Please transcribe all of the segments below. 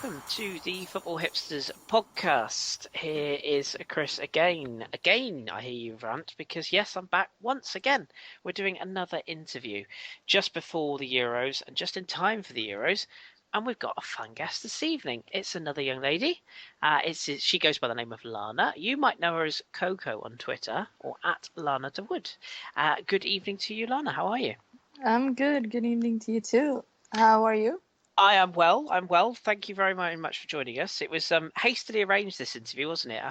welcome to the Football Hipsters podcast. Here is Kris again. Again, I hear you rant because yes, I'm back once again. We're doing another interview just before the Euros and just in time for the Euros. And we've got a fun guest this evening. It's another young lady. She goes by the name of Lana. You might know her as Coco on Twitter or at Lana Dawood. Good evening to you, Lana. How are you? I'm good. Good evening to you too. How are you? I am well. I'm well. Thank you very much for joining us. It was hastily arranged, this interview, wasn't it?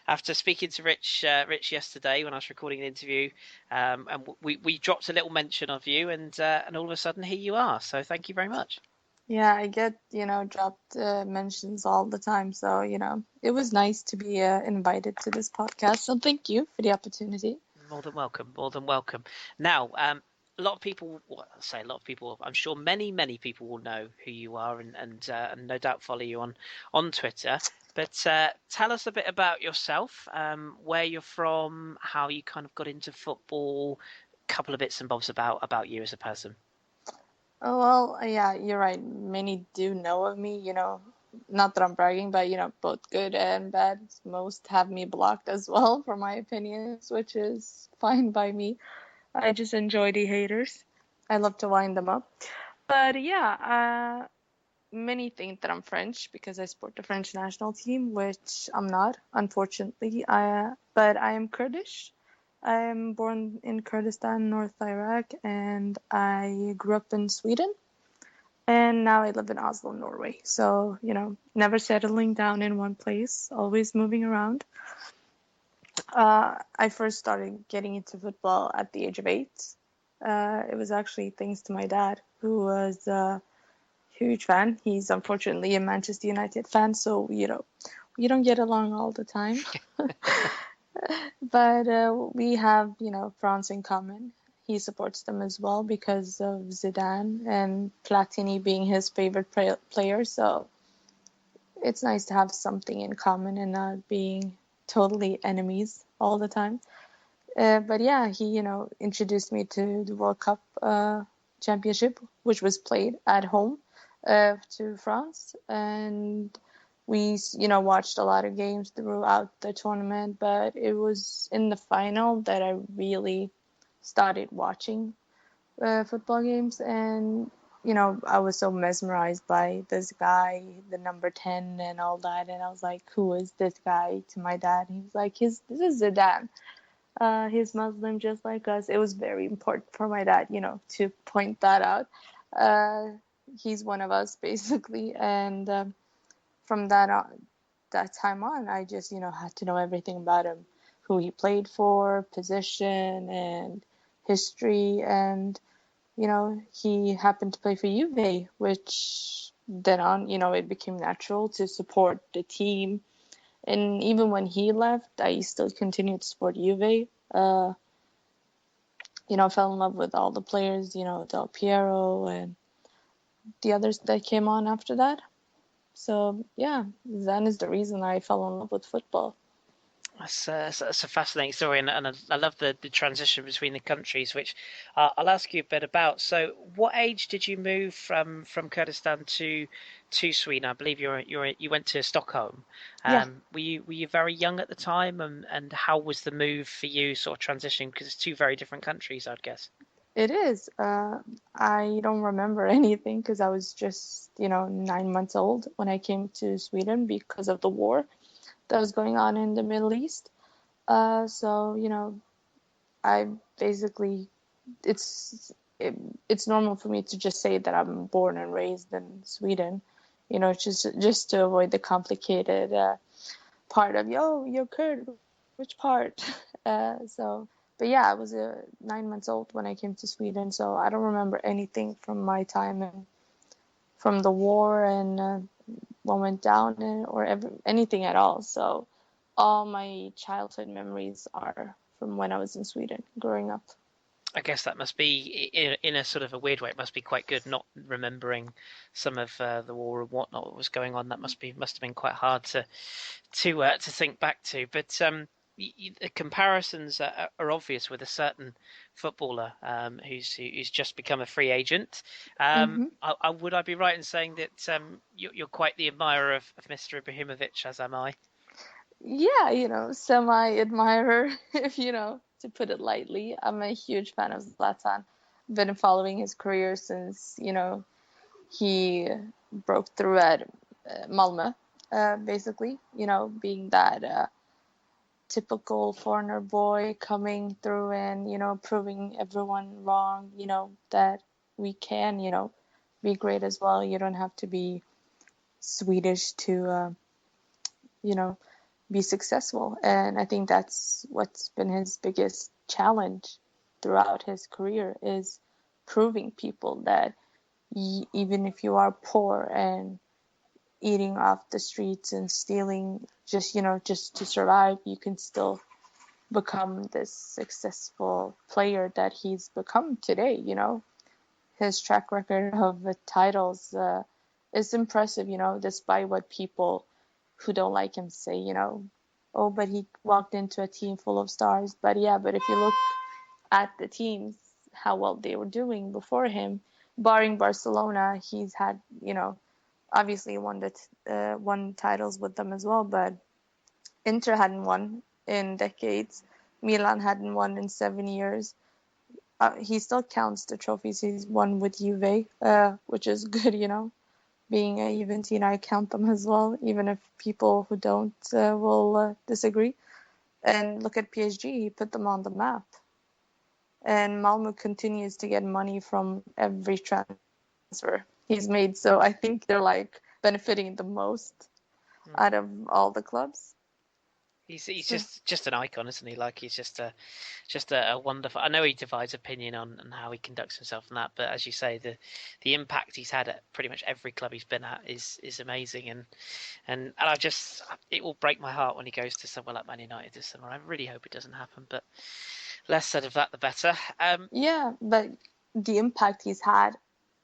After speaking to Rich yesterday when I was recording an interview, and we dropped a little mention of you, and all of a sudden here you are. So thank you very much. Yeah, I get, dropped mentions all the time. So, it was nice to be invited to this podcast. So thank you for the opportunity. More than welcome. More than welcome. Now, a lot of people, well, I say a lot of people, I'm sure many people will know who you are and no doubt follow you on Twitter. But tell us a bit about yourself, where you're from, how you kind of got into football, a couple of bits and bobs about you as a person. Oh, well, yeah, you're right. Many do know of me, not that I'm bragging, but, both good and bad. Most have me blocked as well for my opinions, which is fine by me. I just enjoy the haters. I love to wind them up. But yeah, many think that I'm French because I support the French national team, which I'm not, unfortunately. But I am Kurdish. I am born in Kurdistan, North Iraq, and I grew up in Sweden. And now I live in Oslo, Norway. So, never settling down in one place, always moving around. I first started getting into football at the age of 8. It was actually thanks to my dad, who was huge fan. He's unfortunately a Manchester United fan, so we don't get along all the time. But we have France in common. He supports them as well because of Zidane and Platini being his favorite player. So it's nice to have something in common and not being totally enemies all the time. But yeah, he introduced me to the World Cup championship, which was played at home. To France, and we watched a lot of games throughout the tournament, but it was in the final that I really started watching football games, and I was so mesmerized by this guy, the number 10 and all that, and I was like, who is this guy? To my dad, he was like, this is Zidane. He's Muslim just like us. It was very important for my dad, to point that out. He's one of us basically, and from that time on, I just had to know everything about him, who he played for, position, and history, and he happened to play for Juve, which then on it became natural to support the team, and even when he left, I still continued to support Juve. Fell in love with all the players, Del Piero and the others that came on after that. So yeah, that is the reason I fell in love with football. That's a fascinating story, and I love the transition between the countries, which I'll ask you a bit about. So, what age did you move from Kurdistan to Sweden? I believe you went to Stockholm. Yeah. Were you very young at the time, and how was the move for you, sort of transitioning, because it's two very different countries, I'd guess. It is. I don't remember anything because I was just 9 months old when I came to Sweden because of the war that was going on in the Middle East. So I basically it's normal for me to just say that I'm born and raised in Sweden, just to avoid the complicated part of you're Kurd, which part? But yeah, I was 9 months old when I came to Sweden, so I don't remember anything from my time and from the war and what went down anything at all. So all my childhood memories are from when I was in Sweden growing up. I guess that must be, in a sort of a weird way, it must be quite good not remembering some of the war and whatnot that was going on. That must have been quite hard to think back to. But the comparisons are obvious with a certain footballer who's just become a free agent. Hmm. Would I be right in saying that you're quite the admirer of Mr. Ibrahimovic, as am I? Yeah, semi-admirer, if to put it lightly. I'm a huge fan of Zlatan. Been following his career since, he broke through at Malmö, basically, being that typical foreigner boy coming through and, proving everyone wrong, that we can, be great as well. You don't have to be Swedish to, you know, be successful. And I think that's what's been his biggest challenge throughout his career is proving people that even if you are poor and eating off the streets and stealing just to survive, you can still become this successful player that he's become today. His track record of titles is impressive, despite what people who don't like him say, oh, but he walked into a team full of stars. But yeah, but if you look at the teams, how well they were doing before him, barring Barcelona, he's had, obviously won titles with them as well, but Inter hadn't won in decades. Milan hadn't won in 7 years. He still counts the trophies he's won with Juve, which is good, Being a Juventine, I count them as well, even if people who don't will disagree. And look at PSG, he put them on the map. And Malmo continues to get money from every transfer he's made. So I think they're like benefiting the most Mm. out of all the clubs. He's So, just an icon, isn't he? Like he's just a wonderful. I know he divides opinion on how he conducts himself and that, but as you say, the impact he's had at pretty much every club he's been at is amazing, and I just it will break my heart when he goes to somewhere like Man United this summer. I really hope it doesn't happen, but less said of that, the better. yeah, but the impact he's had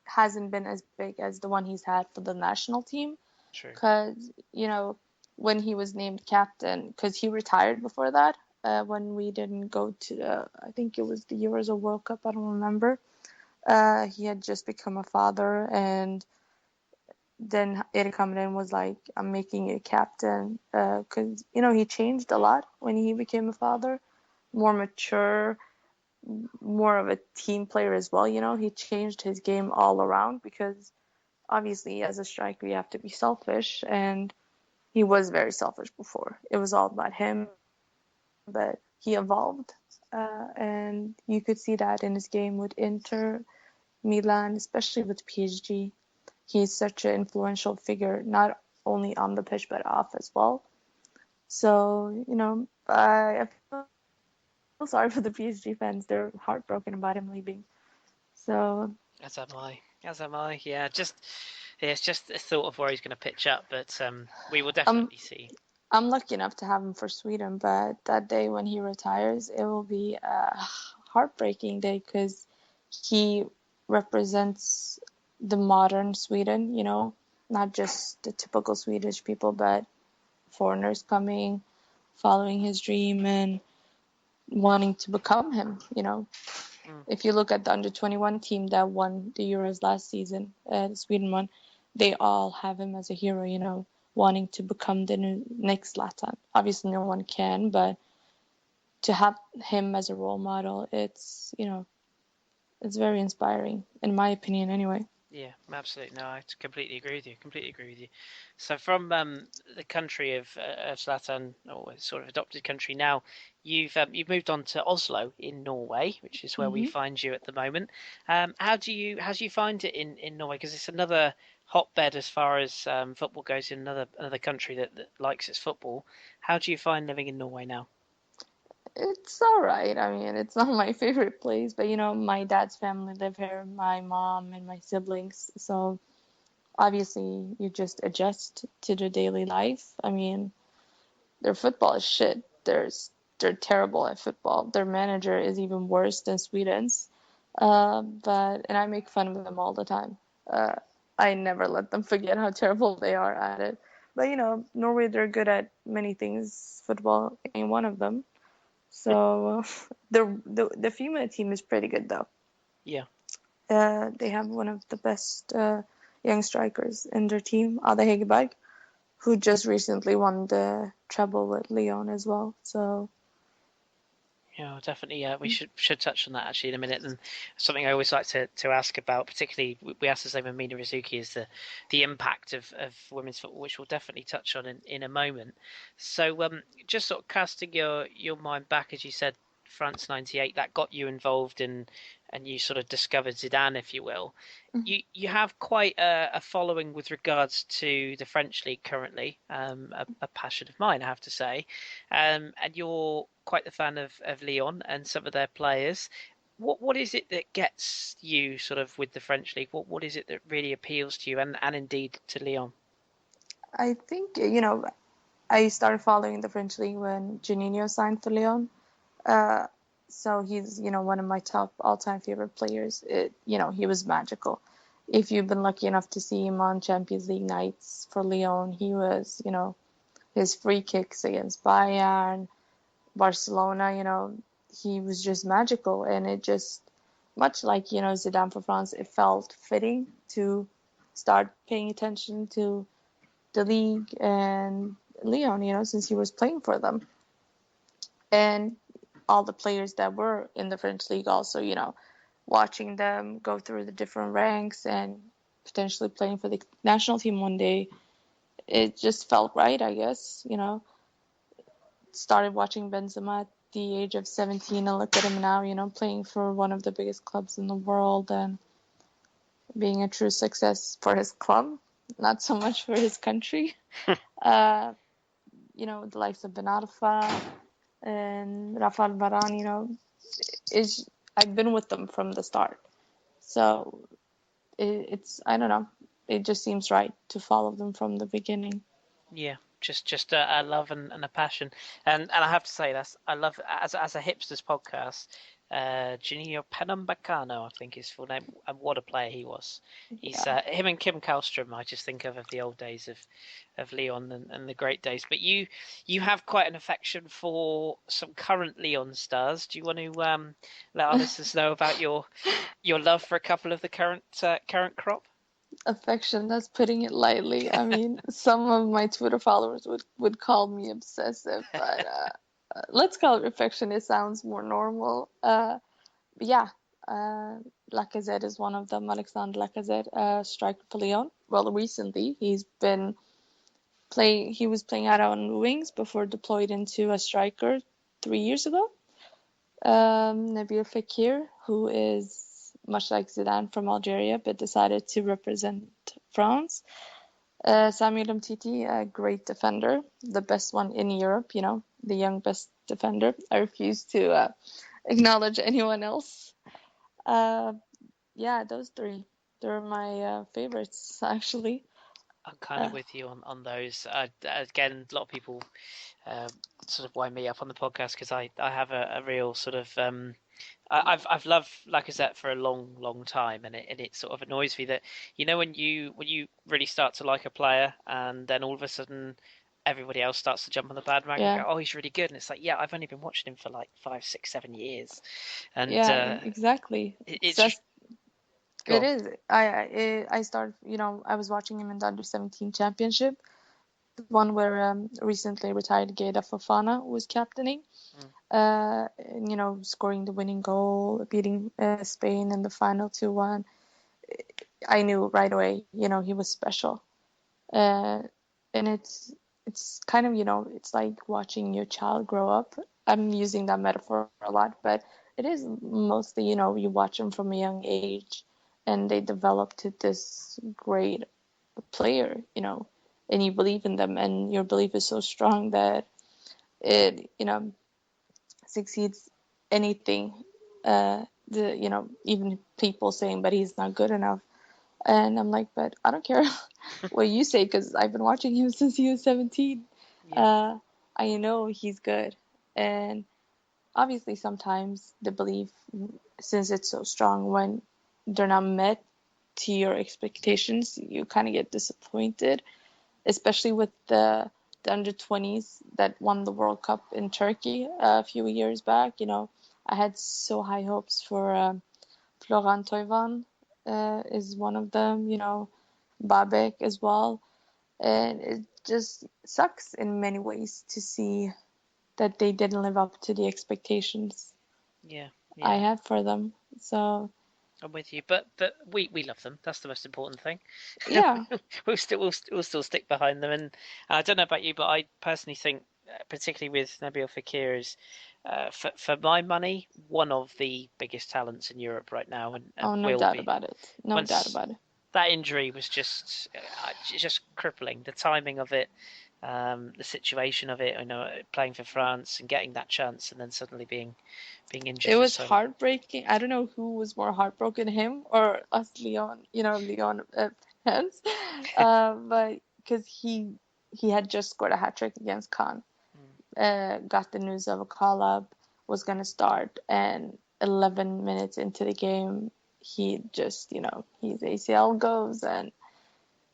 hasn't been as big as the one he's had for the national team. True. Because, when he was named captain, because he retired before that, when we didn't go to I think it was the Euros or World Cup, I don't remember. He had just become a father, and then Erik Hamrén was like, I'm making you captain. Because, he changed a lot when he became a father, more mature, more of a team player as well. He changed his game all around because obviously as a striker you have to be selfish, and he was very selfish before. It was all about him, but he evolved, and you could see that in his game with Inter, Milan, especially with PSG. He's such an influential figure, not only on the pitch but off as well. So, I feel sorry for the PSG fans. They're heartbroken about him leaving. So, As am I. As am I. Yeah, it's just a thought of where he's going to pitch up, but we will I'm definitely see. I'm lucky enough to have him for Sweden, but that day when he retires, it will be a heartbreaking day because he represents the modern Sweden, not just the typical Swedish people, but foreigners coming, following his dream, and wanting to become him. Mm. If you look at the under 21 team that won the Euros last season, Sweden won, they all have him as a hero, wanting to become the next Zlatan. Obviously, no one can, but to have him as a role model, it's very inspiring, in my opinion, anyway. Yeah, absolutely. No, I completely agree with you. Completely agree with you. So, from the country of Zlatan, or sort of adopted country now, you've moved on to Oslo in Norway, which is where we Hmm. find you at the moment. How do you find it in Norway? Because it's another hotbed as far as football goes in another country that likes its football. How do you find living in Norway now? It's all right. I mean, it's not my favorite place, but my dad's family live here, my mom and my siblings. So obviously, you just adjust to the daily life. I mean, their football is shit. They're terrible at football. Their manager is even worse than Sweden's. And I make fun of them all the time. Uh, I never let them forget how terrible they are at it. But Norway, they're good at many things. Football ain't one of them. So the female team is pretty good though. Yeah. They have one of the best young strikers in their team, Ada Hegerberg, who just recently won the treble with Lyon as well. So Yeah, definitely. We should touch on that actually in a minute. And something I always like to ask about, particularly we asked the same of Mina Rizuki, is the impact of women's football, which we'll definitely touch on in a moment. So just sort of casting your mind back, as you said, France '98, that got you involved in, and you sort of discovered Zidane, if you will. You have quite a following with regards to the French league currently, a passion of mine, I have to say, and you're quite the fan of Lyon and some of their players. What is it that gets you sort of with the French league? What is it that really appeals to you and indeed to Lyon? I think, I started following the French league when Juninho signed for Lyon. Uh, so he's, one of my top all-time favorite players. He was magical. If you've been lucky enough to see him on Champions League nights for Lyon, he was, his free kicks against Bayern, Barcelona, he was just magical. And it just, much like, Zidane for France, it felt fitting to start paying attention to the league and Lyon, since he was playing for them. And all the players that were in the French league also, watching them go through the different ranks and potentially playing for the national team one day, it just felt right, I guess. Started watching Benzema at the age of 17 and look at him now, playing for one of the biggest clubs in the world and being a true success for his club, not so much for his country. The likes of Ben Arfa and Rafael Varane, is I've been with them from the start. So it's I don't know. It just seems right to follow them from the beginning. Yeah, just a love and a passion, and I have to say I love as a hipsters podcast. Juninho Pernambucano, I think his full name, and what a player he was. He's Yeah. him and Kim Kallstrom. I just think of the old days of Lyon and the great days. But you have quite an affection for some current Lyon stars. Do you want to let our listeners know about your love for a couple of the current crop? Affection, that's putting it lightly. I mean, some of my Twitter followers would call me obsessive, but let's call it affection. It sounds more normal. But yeah, Lacazette is one of them. Alexandre Lacazette, striker for Lyon. Well, recently he was playing out on wings before deployed into a striker 3 years ago. Nabil Fekir, who is much like Zidane from Algeria, but decided to represent France. Samuel Umtiti, a great defender, the best one in Europe, the young best defender. I refuse to acknowledge anyone else. Yeah, those three. They're my favorites, actually. I'm kind of with you on those. Again, a lot of people sort of wind me up on the podcast because I have a real sort of I've loved Lacazette for a long time, and it sort of annoys me that when you really start to like a player and then all of a sudden everybody else starts to jump on the bandwagon and Yeah, go, oh, he's really good, and it's like, yeah, I've only been watching him for like 5, 6, 7 years, and yeah, exactly. it's That's go it on. is. I started, I was watching him in the under-17 championship, the one where recently retired Geda Fofana was captaining. Mm. Scoring the winning goal, beating Spain in the final 2-1. I knew right away, he was special. And it's kind of, it's like watching your child grow up. I'm using that metaphor a lot, but it is mostly, you watch them from a young age and they develop to this great player, and you believe in them and your belief is so strong that it, succeeds anything. Even people saying, but he's not good enough. And I'm like, but I don't care what you say because I've been watching him since he was 17. Yeah. Uh, I know he's good. And obviously, sometimes the belief, since it's so strong, when they're not met to your expectations, you kind of get disappointed, especially with the the under-20s that won the World Cup in Turkey a few years back. I had so high hopes for Florent Toivan is one of them, Babek as well. And it just sucks in many ways to see that they didn't live up to the expectations Yeah, I yeah. had for them. So I'm with you, but we love them. That's the most important thing. yeah, We'll still stick behind them, and I don't know about you, but I personally think, particularly with Nabil Fekir, is for my money one of the biggest talents in Europe right now, and oh, no will doubt be. about it. No doubt Once about it. that injury was just crippling. The timing of it, the situation of it. Playing for France and getting that chance, and then suddenly being injured It for was so long. heartbreaking. I don't know who was more heartbroken, him or us, Lyon, Lyon fans. But because he had just scored a hat trick against Caen, got the news of a call up, was gonna start, and 11 minutes into the game, he just, his ACL goes and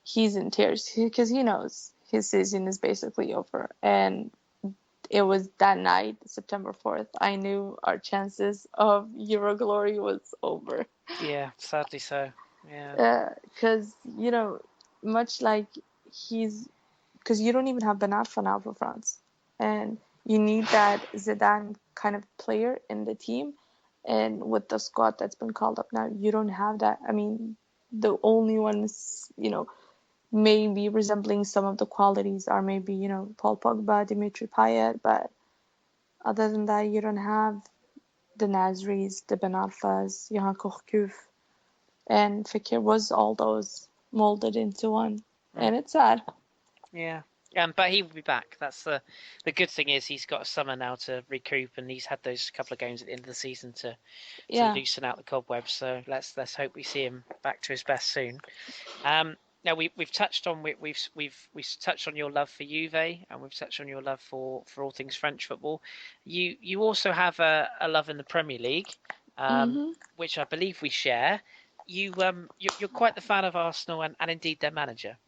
he's in tears because he knows his season is basically over. And it was that night, September 4th, I knew our chances of Euro glory was over. Yeah, sadly so. Yeah. Because, much like he's, because you don't even have Ben Arfa now for France. And you need that Zidane kind of player in the team. And with the squad that's been called up now, you don't have that. I mean, the only ones, maybe resembling some of the qualities are maybe, Paul Pogba, Dimitri Payet, but other than that, you don't have the Nasris, the Ben Arfas, Johan Kourkouf, and Fekir was all those molded into one. Mm. And it's sad. Yeah. But he will be back. That's the good thing is he's got a summer now to recoup, and he's had those couple of games at the end of the season to Yeah. loosen out the cobwebs. So let's hope we see him back to his best soon. Now we've touched on we've touched on your love for Juve, and we've touched on your love for all things French football. You also have a love in the Premier League, hmm which I believe we share. You're quite the fan of Arsenal and indeed their manager.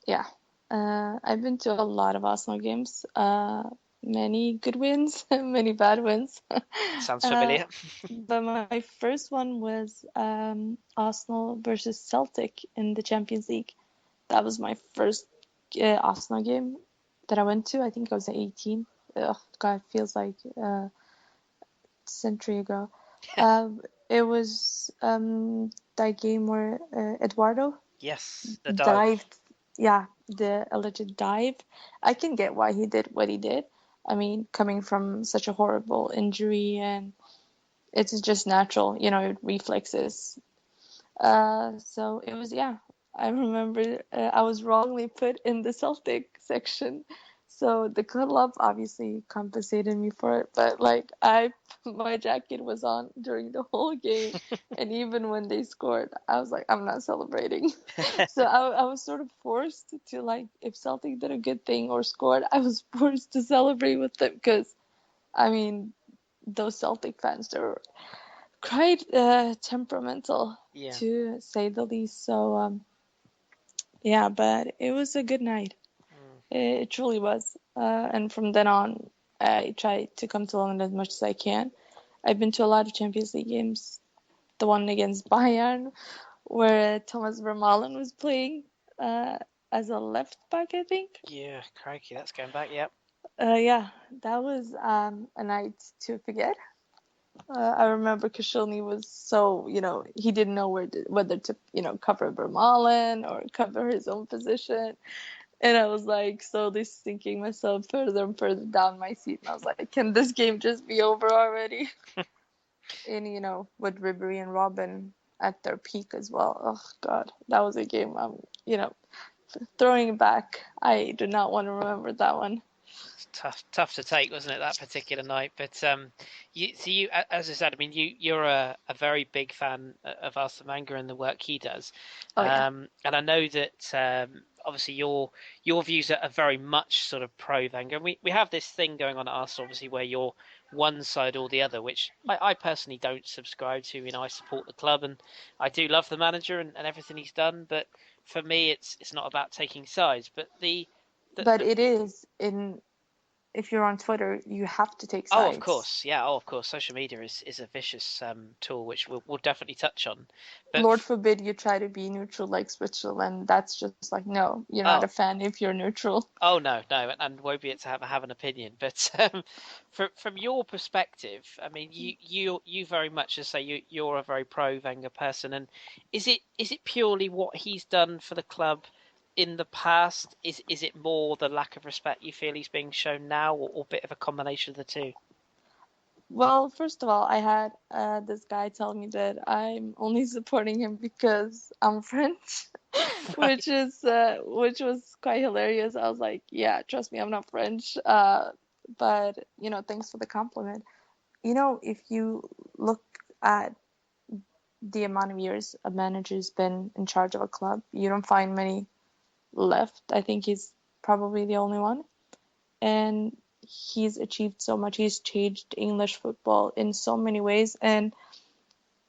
Yeah. I've been to a lot of Arsenal games. Many good wins, many bad wins. Sounds uh, familiar. but my first one was Arsenal versus Celtic in the Champions League. That was my first Arsenal game that I went to. I think I was 18. Ugh, God, it feels like a century ago. It was that game where Eduardo Yes, the dive. dived, yeah, the alleged dive. I can get why he did what he did. I mean, coming from such a horrible injury, and it's just natural, reflexes. So it was, yeah. I remember I was wrongly put in the Celtic section. So the club obviously compensated me for it, but like my jacket was on during the whole game, and even when they scored, I was like, I'm not celebrating. So I was sort of forced to, like, if Celtic did a good thing or scored, I was forced to celebrate with them because, I mean, those Celtic fans, they're quite temperamental Yeah. to say the least. So yeah, but it was a good night. Mm. It truly was. And from then on, I try to come to London as much as I can. I've been to a lot of Champions League games. The one against Bayern, where Thomas Vermaelen was playing uh, as a left back, I think. Yeah, crikey, that's going back. Yep. Yeah, that was a night to forget. I remember Koscielny was so, he didn't know whether to, cover Vermaelen or cover his own position. And I was like slowly sinking myself further and further down my seat. And I was like, can this game just be over already? And, with Ribery and Robin at their peak as well. Oh, God, that was a game throwing it back. I do not want to remember that one. Tough to take, wasn't it, that particular night? But as I said, I mean, you're a very big fan of Arsene Wenger and the work he does, Oh, yeah. and I know that obviously your views are very much sort of pro Wenger. And we have this thing going on at Arsenal, obviously, where you're one side or the other, which I personally don't subscribe to. I support the club and I do love the manager and everything he's done, but for me, it's not about taking sides, but but it is in if you're on Twitter, you have to take Oh, of sides. course, yeah. Oh, of course. Social media is a vicious tool, which we'll definitely touch on. But Lord forbid you try to be neutral like Switzerland. That's just like, no, you're not a oh, fan if you're neutral. oh no, no, and won't be able to have an opinion. But from your perspective, I mean, you very much as say you're a very pro Wenger person, and is it purely what he's done for the club in the past? Is it more the lack of respect you feel he's being shown now, or a bit of a combination of the two? Well, first of all, I had this guy tell me that I'm only supporting him because I'm French, Right. which was quite hilarious. I was like, yeah, trust me, I'm not French. But thanks for the compliment. If you look at the amount of years a manager's been in charge of a club, you don't find many left. I think he's probably the only one. And he's achieved so much. He's changed English football in so many ways. And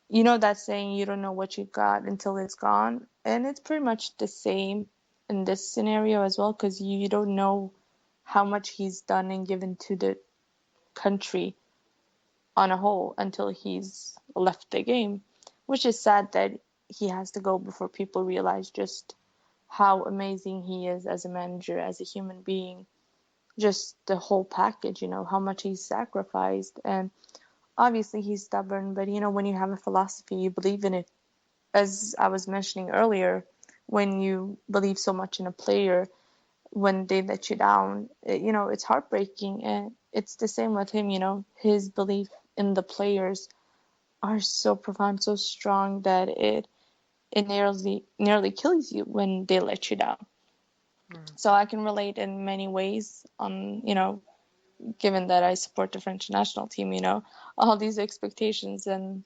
that saying, you don't know what you got until it's gone. And it's pretty much the same in this scenario as well, because you don't know how much he's done and given to the country on a whole until he's left the game, which is sad that he has to go before people realize just how amazing he is as a manager, as a human being, just the whole package, how much he's sacrificed. And obviously he's stubborn, but when you have a philosophy, you believe in it. As I was mentioning earlier, when you believe so much in a player, when they let you down, it's heartbreaking. And it's the same with him, his belief in the players are so profound, so strong that it nearly kills you when they let you down. Mm. So I can relate in many ways on, given that I support the French national team, all these expectations and,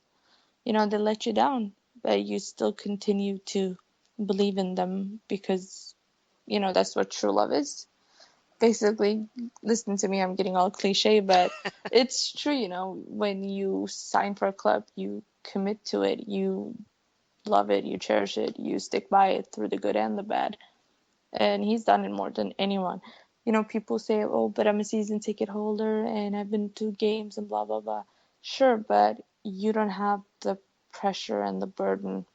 they let you down, but you still continue to believe in them because, that's what true love is. Basically, listen to me, I'm getting all cliche, but it's true, when you sign for a club, you commit to it, you love it, you cherish it, you stick by it through the good and the bad. And he's done it more than anyone. People say, oh, but I'm a season ticket holder and I've been to games and blah, blah, blah. Sure, but you don't have the pressure and the burden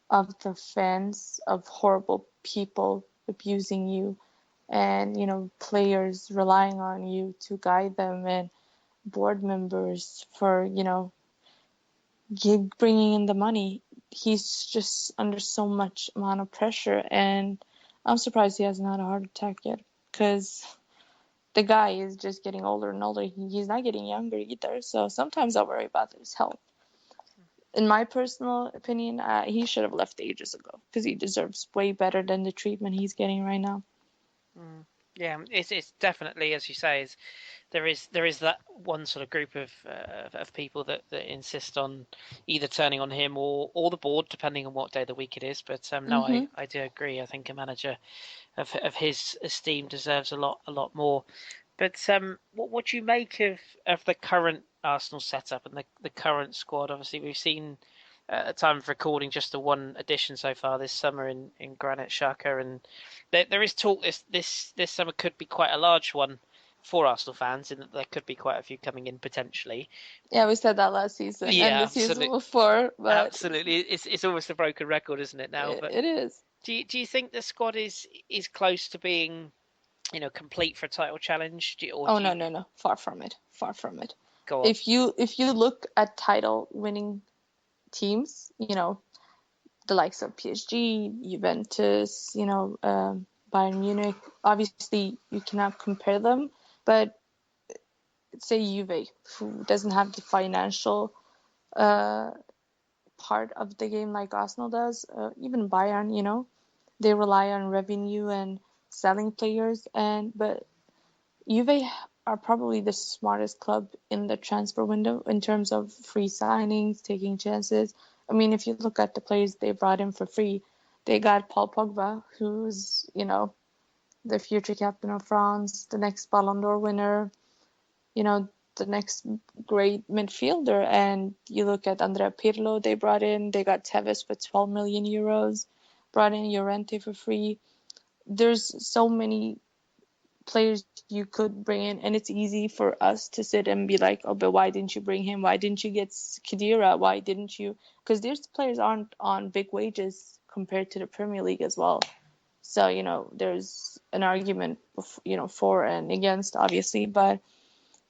of the fans, of horrible people abusing you, and, players relying on you to guide them, and board members for, bringing in the money. He's just under so much amount of pressure, and I'm surprised he hasn't had a heart attack yet, because the guy is just getting older and older. He's not getting younger either. So sometimes I worry about his health. In my personal opinion, he should have left ages ago because he deserves way better than the treatment he's getting right now. Mm. Yeah, it's definitely, as you say, there is that one sort of group of people that insist on either turning on him or the board, depending on what day of the week it is. But no, Mm-hmm. I do agree. I think a manager of his esteem deserves a lot more. But what do you make of the current Arsenal setup and the current squad? Obviously, we've seen at the time of recording just the one addition so far this summer in Granit Xhaka, and there is talk this summer could be quite a large one for Arsenal fans, in that there could be quite a few coming in potentially. Yeah, we said that last season and Yeah, the season absolutely, before, but absolutely. It's almost a broken record, isn't it now? But it is. do you think the squad is close to being complete for a title challenge? Or Oh do no, you no, no, far from it, far from it. go on? If you look at title winning teams, the likes of PSG, Juventus, Bayern Munich. Obviously, you cannot compare them, but say Juve, who doesn't have the financial uh, part of the game like Arsenal does, even Bayern, they rely on revenue and selling players, but Juve are probably the smartest club in the transfer window in terms of free signings, taking chances. I mean, if you look at the players they brought in for free, they got Paul Pogba, who's, the future captain of France, the next Ballon d'Or winner, you know, the next great midfielder. And you look at Andrea Pirlo they brought in, they got Tevez for 12 million euros, brought in Llorente for free. There's so many players you could bring in, and it's easy for us to sit and be like, oh, but why didn't you bring him? Why didn't you get Khedira? Why didn't you? Because these players aren't on big wages compared to the Premier League as well. So, there's an argument, for and against, obviously, but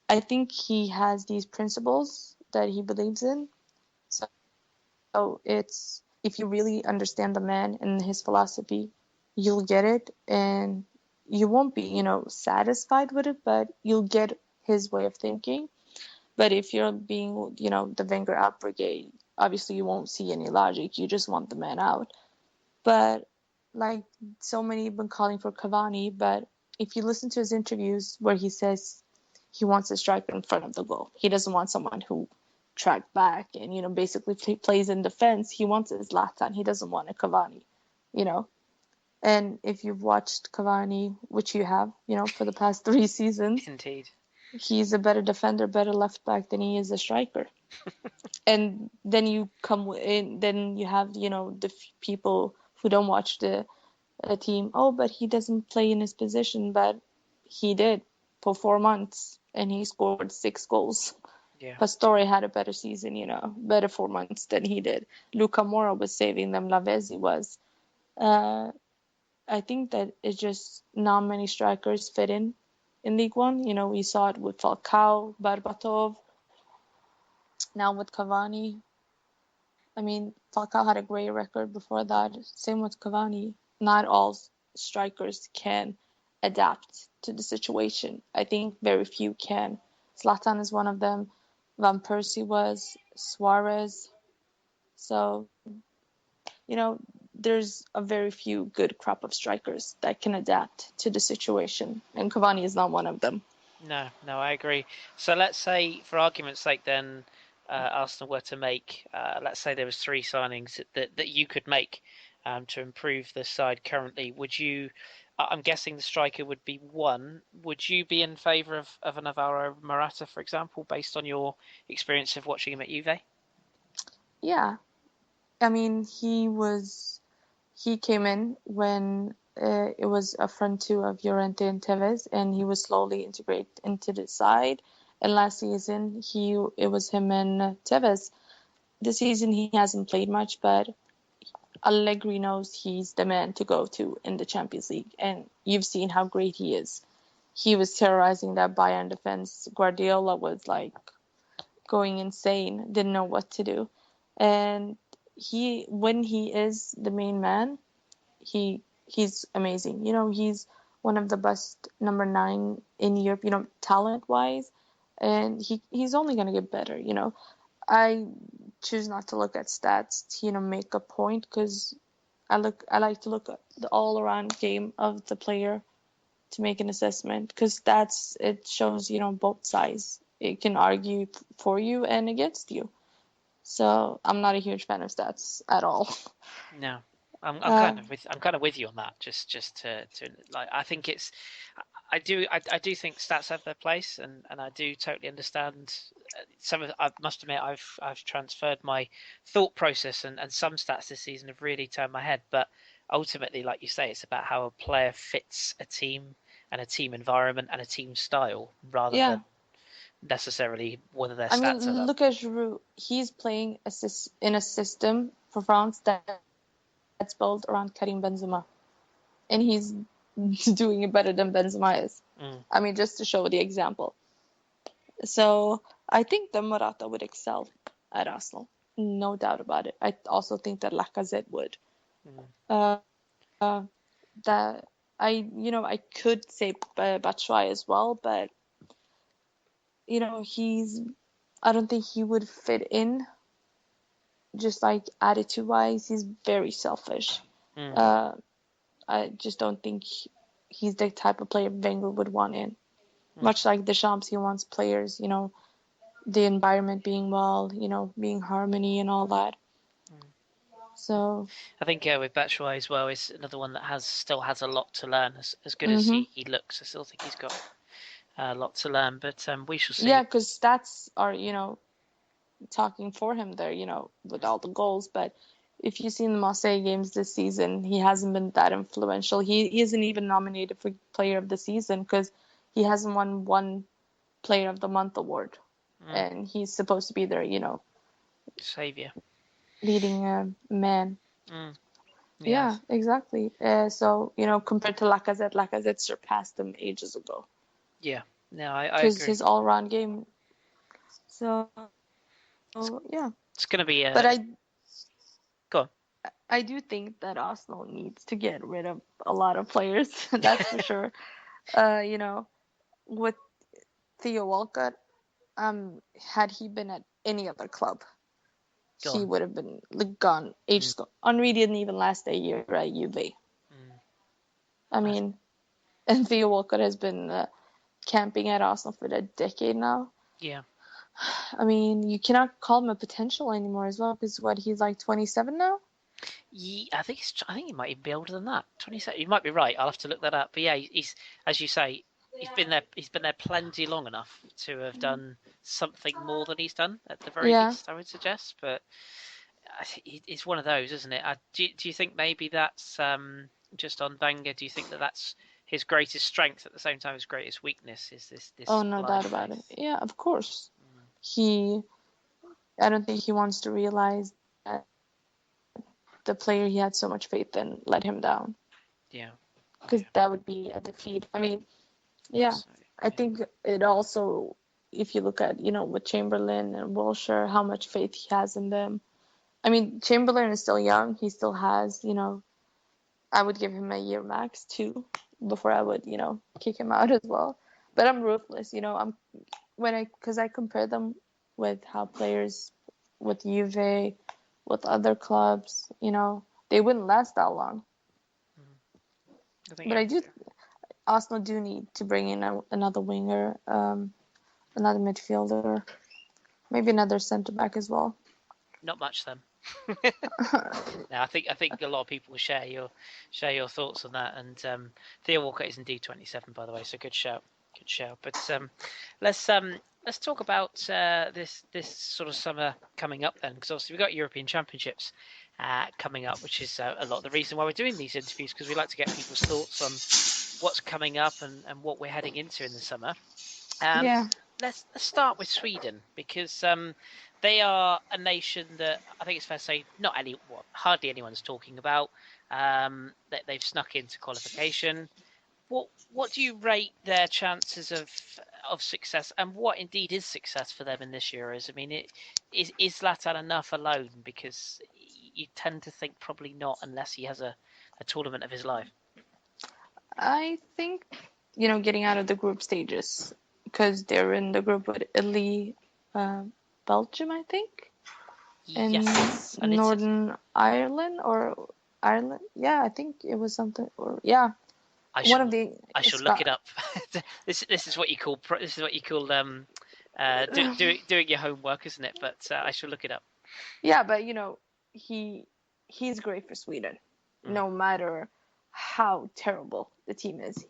I think he has these principles that he believes in. So it's, if you really understand the man and his philosophy, you'll get it, and you won't be, satisfied with it, but you'll get his way of thinking. But if you're being, the Wenger out brigade, obviously you won't see any logic. You just want the man out. But like, so many have been calling for Cavani, but if you listen to his interviews where he says he wants a striker in front of the goal, he doesn't want someone who track back and basically plays in defense. He wants a Zlatan. He doesn't want a Cavani, you know. And if you've watched Cavani, which you have, for the past 3 seasons, Indeed. he's a better defender, better left back than he is a striker. And then you come in, then you have, the people who don't watch the team. Oh, but he doesn't play in his position, but he did for 4 months, and he scored 6 goals. Yeah. Pastore had a better season, better 4 months than he did. Luca Mora was saving them. Lavezzi was. I think that it's just not many strikers fit in League One. We saw it with Falcao, Berbatov, now with Cavani. I mean, Falcao had a great record before that. Same with Cavani. Not all strikers can adapt to the situation. I think very few can. Zlatan is one of them. Van Persie was. Suarez. So, there's a very few good crop of strikers that can adapt to the situation. And Cavani is not one of them. No, I agree. So let's say, for argument's sake, then Arsenal were to make, let's say there was 3 signings that you could make to improve the side currently. Would you? I'm guessing the striker would be one. Would you be in favour of an Alvaro Morata, for example, based on your experience of watching him at Juve? Yeah. I mean, he came in when it was a front two of Llorente and Tevez, and he was slowly integrated into the side. And last season, it was him and Tevez. This season, he hasn't played much, but Allegri knows he's the man to go to in the Champions League, and you've seen how great he is. He was terrorizing that Bayern defense. Guardiola was like going insane, didn't know what to do. And when he is the main man, he's amazing. He's one of the best number 9 in Europe, talent wise, and he's only gonna get better. I choose not to look at stats to make a point, because I like to look at the all around game of the player to make an assessment, because it shows both sides. It can argue for you and against you. So I'm not a huge fan of stats at all. No, I'm kind of with you on that. Just to like, I think I do think stats have their place, and I do totally understand some of. I must admit, I've transferred my thought process, and some stats this season have really turned my head. But ultimately, like you say, it's about how a player fits a team and a team environment and a team style, rather Yeah. than necessarily whether their I mean, stats are. look at Giroud. He's playing in a system for France that's built around Karim Benzema, and he's doing it better than Benzema is. I mean, just to show the example. So I think that Morata would excel at Arsenal, no doubt about it. I also think that Lacazette would. Uh, that I could say Batshuayi as well, but I don't think he would fit in. Just like attitude wise, he's very selfish. I just don't think he's the type of player Wenger would want in. Much like Deschamps, he wants players, the environment being well, being harmony and all that. So I think with Batshuayi as well is another one that still has a lot to learn. As good as he looks, I still think he's got a lot to learn. But we shall see. yeah, because stats are talking for him there, with all the goals, but if you've seen the Marseille games this season, he hasn't been that influential. He isn't even nominated for Player of the Season because he hasn't won one Player of the Month award. And he's supposed to be their, Savior. leading man. Yes. Yeah, exactly. So, compared to Lacazette surpassed him ages ago. Yeah, no, I Because agree. his all-round game. So, yeah. It's going to be But Go on. I do think that Arsenal needs to get rid of a lot of players. That's for sure. With Theo Walcott, had he been at any other club, he would have been gone ages ago. Henry didn't even last a year at Juve. I mean, and Theo Walcott has been camping at Arsenal for a decade now. Yeah. I mean, you cannot call him a potential anymore as well because he's like 27 now. Yeah, I think he might even be older than that. 27. You might be right. I'll have to look that up. But yeah, he's as you say, he's been there. He's been there plenty long enough to have done something more than he's done at the very least. I would suggest. But it's one of those, isn't it? Do you think maybe that's just on Wenger? Do you think that that's his greatest strength at the same time his greatest weakness? Is this? Oh, no doubt about it. Yeah, of course. I don't think he wants to realize that the player he had so much faith in let him down. Yeah. Because that would be a defeat. I mean, yeah. I think it also, if you look at, with Chamberlain and Wilshere, how much faith he has in them. I mean, Chamberlain is still young. He still has, I would give him a year max, 2, before I would, kick him out as well. But I'm ruthless, because I compare them with how players with Juve, with other clubs, they wouldn't last that long. But Arsenal do need to bring in another winger, another midfielder, maybe another centre back as well. Not much then. No, I think a lot of people will share your thoughts on that. And Theo Walcott is indeed 27, by the way, so good shout. But let's talk about this sort of summer coming up then, because obviously we've got European Championships coming up, which is a lot of the reason why we're doing these interviews, because we like to get people's thoughts on what's coming up and what we're heading into in the summer. Let's start with Sweden, because they are a nation that I think it's fair to say hardly anyone's talking about. That they've snuck into qualification. What do you rate their chances of success, and what indeed is success for them in this Euros? I mean, is Zlatan enough alone? Because you tend to think probably not, unless he has a tournament of his life. I think, getting out of the group stages, because they're in the group with Italy, Belgium, I think, and Northern Ireland or Ireland. Yeah, I think it was something. Or yeah, I shall look it up. This is what you call doing your homework, isn't it? But I shall look it up. Yeah, but he's great for Sweden. No matter how terrible the team is,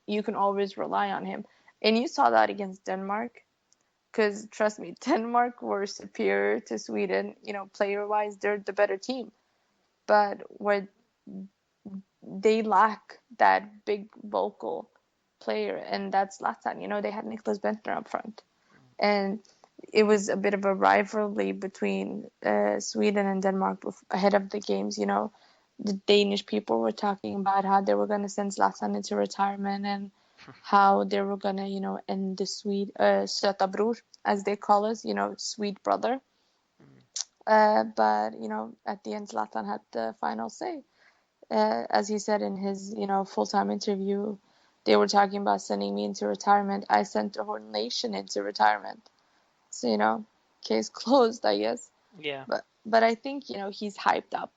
you can always rely on him. And you saw that against Denmark, because trust me, Denmark were superior to Sweden. Player-wise, they're the better team. But where they lack that big vocal player, and that's Zlatan. They had Niklas Bentner up front, and it was a bit of a rivalry between Sweden and Denmark ahead of the games. The Danish people were talking about how they were going to send Zlatan into retirement and how they were going to, end the Söta Bror, as they call us, sweet brother. But, at the end, Zlatan had the final say. As he said in his, full-time interview, they were talking about sending me into retirement. I sent the whole nation into retirement. So, case closed, I guess. Yeah. But I think, he's hyped up.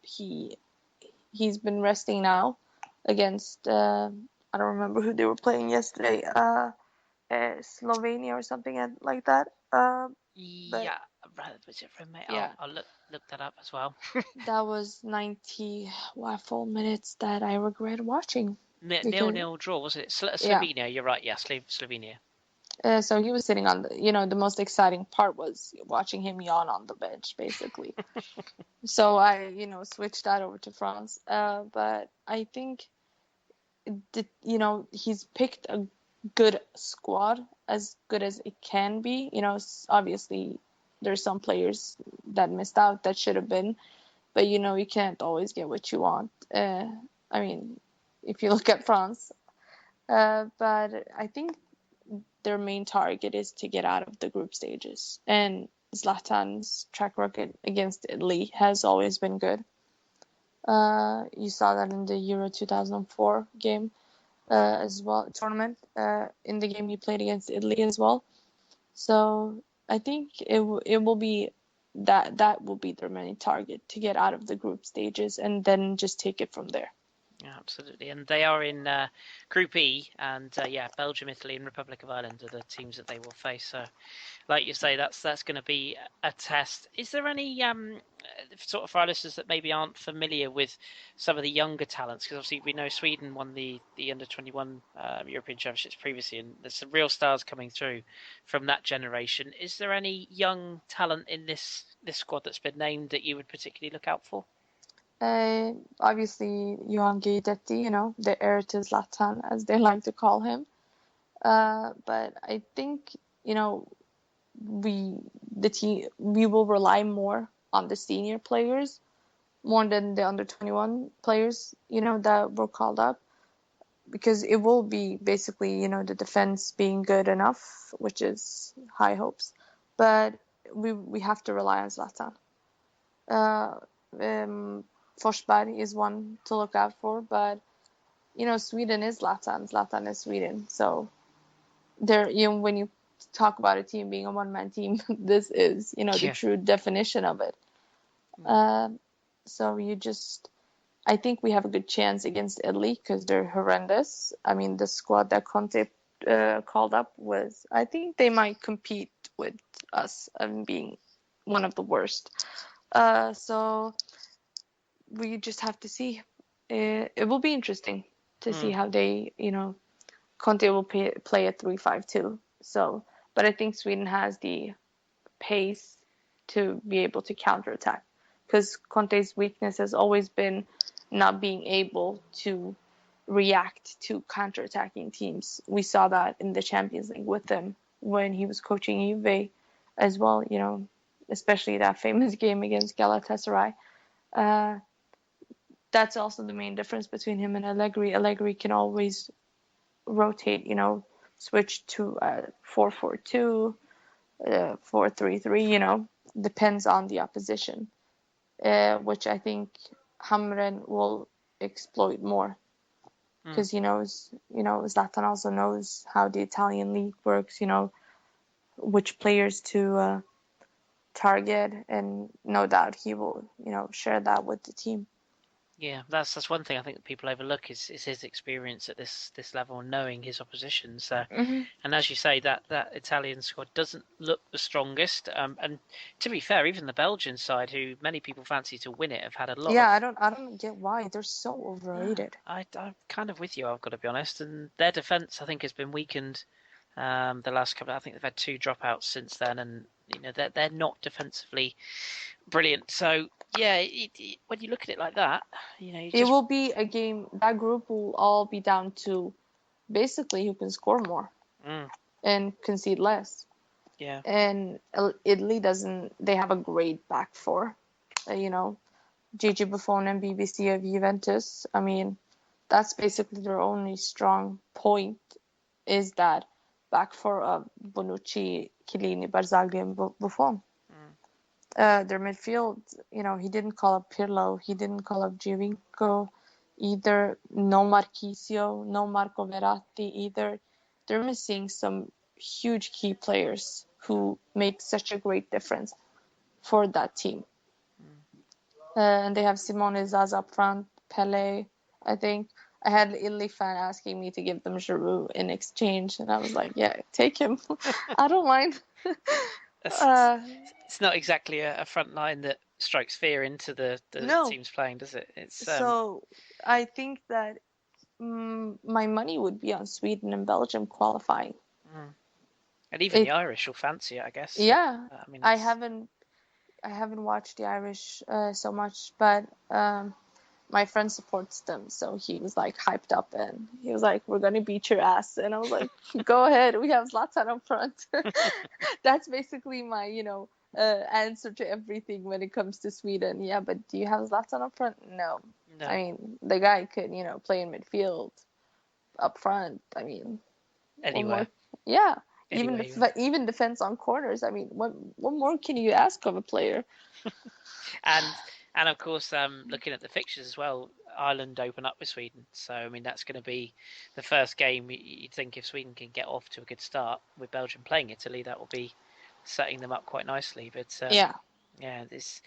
He's been resting now against, I don't remember who they were playing yesterday, Slovenia or something like that. Yeah, was it from me? Yeah. I'll look that up as well. That was 90 full minutes that I regret watching. 0-0 draw, was it? Slovenia, You're right, yeah, Slovenia. So he was sitting on the most exciting part was watching him yawn on the bench, basically. So I, switched that over to France. But I think, he's picked a good squad, as good as it can be. Obviously, there's some players that missed out that should have been, but you can't always get what you want. I mean, if you look at France, but I think their main target is to get out of the group stages. And Zlatan's track record against Italy has always been good. You saw that in the Euro 2004 game as well, tournament, in the game he played against Italy as well. So I think it will be that will be their main target, to get out of the group stages and then just take it from there. Yeah, absolutely. And they are in Group E, and Belgium, Italy, and Republic of Ireland are the teams that they will face. So, like you say, that's going to be a test. Is there any sort of for our listeners that maybe aren't familiar with some of the younger talents? Because obviously we know Sweden won the under-21 European Championships previously, and there's some real stars coming through from that generation. Is there any young talent in this squad that's been named that you would particularly look out for? Obviously, Johan Guidetti, the heir to Zlatan, as they like to call him. But I think, we will rely more on the senior players more than the under-21 players, that were called up, because it will be basically, the defense being good enough, which is high hopes, but we have to rely on Zlatan. Forsberg is one to look out for, but Sweden is Zlatan. Zlatan is Sweden, so there. When you talk about a team being a one-man team, this is the true definition of it. So I think we have a good chance against Italy because they're horrendous. I mean, the squad that Conte called up I think they might compete with us being one of the worst. So we just have to see. It will be interesting to see how they, Conte will play a 3-5-2. So, but I think Sweden has the pace to be able to counterattack, because Conte's weakness has always been not being able to react to counterattacking teams. We saw that in the Champions League with him when he was coaching Juve as well, especially that famous game against Galatasaray. That's also the main difference between him and Allegri. Allegri can always rotate, switch to 4-4-2, 4-3-3, depends on the opposition, which I think Hamren will exploit more, because he knows, Zlatan also knows how the Italian league works, which players to target, and no doubt he will, share that with the team. Yeah, that's one thing I think that people overlook is his experience at this level and knowing his opposition. So, and as you say, that Italian squad doesn't look the strongest. And to be fair, even the Belgian side, who many people fancy to win it, have had a lot. Yeah, I don't get why they're so overrated. I'm kind of with you. I've got to be honest, and their defense I think has been weakened. The last couple, I think they've had 2 dropouts since then, and they're not defensively brilliant. So yeah, when you look at it like that, it will be a game. That group will all be down to basically who can score more and concede less. Yeah. And Italy doesn't. They have a great back four. Gigi Buffon and BBC of Juventus. I mean, that's basically their only strong point, is that back four of Bonucci, Chiellini, Barzagli, and Buffon. Their midfield, he didn't call up Pirlo, he didn't call up Giovinco either, no Marchisio, no Marco Verratti either. They're missing some huge key players who make such a great difference for that team. And they have Simone Zaza up front, Pele, I think. I had an Italy fan asking me to give them Giroud in exchange, and I was like, yeah, take him. I don't mind. It's not exactly a front line that strikes fear into the teams playing, does it? So I think that my money would be on Sweden and Belgium qualifying. And even the Irish will fancy it, I guess. Yeah, I mean, I it's... haven't I haven't watched the Irish so much, but my friend supports them, so he was like hyped up and he was like, "We're gonna beat your ass," and I was like, "Go ahead, we have Zlatan up front." That's basically my answer to everything when it comes to Sweden. Yeah, but do you have Zlatan up front? No. No. I mean, the guy could play in midfield, up front. I mean, one Anywhere. more, yeah. Anywhere. Even defense on corners. I mean, what more can you ask of a player? And of course, looking at the fixtures as well, Ireland open up with Sweden. So I mean, that's going to be the first game. You'd think if Sweden can get off to a good start with Belgium playing Italy, that will be setting them up quite nicely. But Yeah. yeah, it's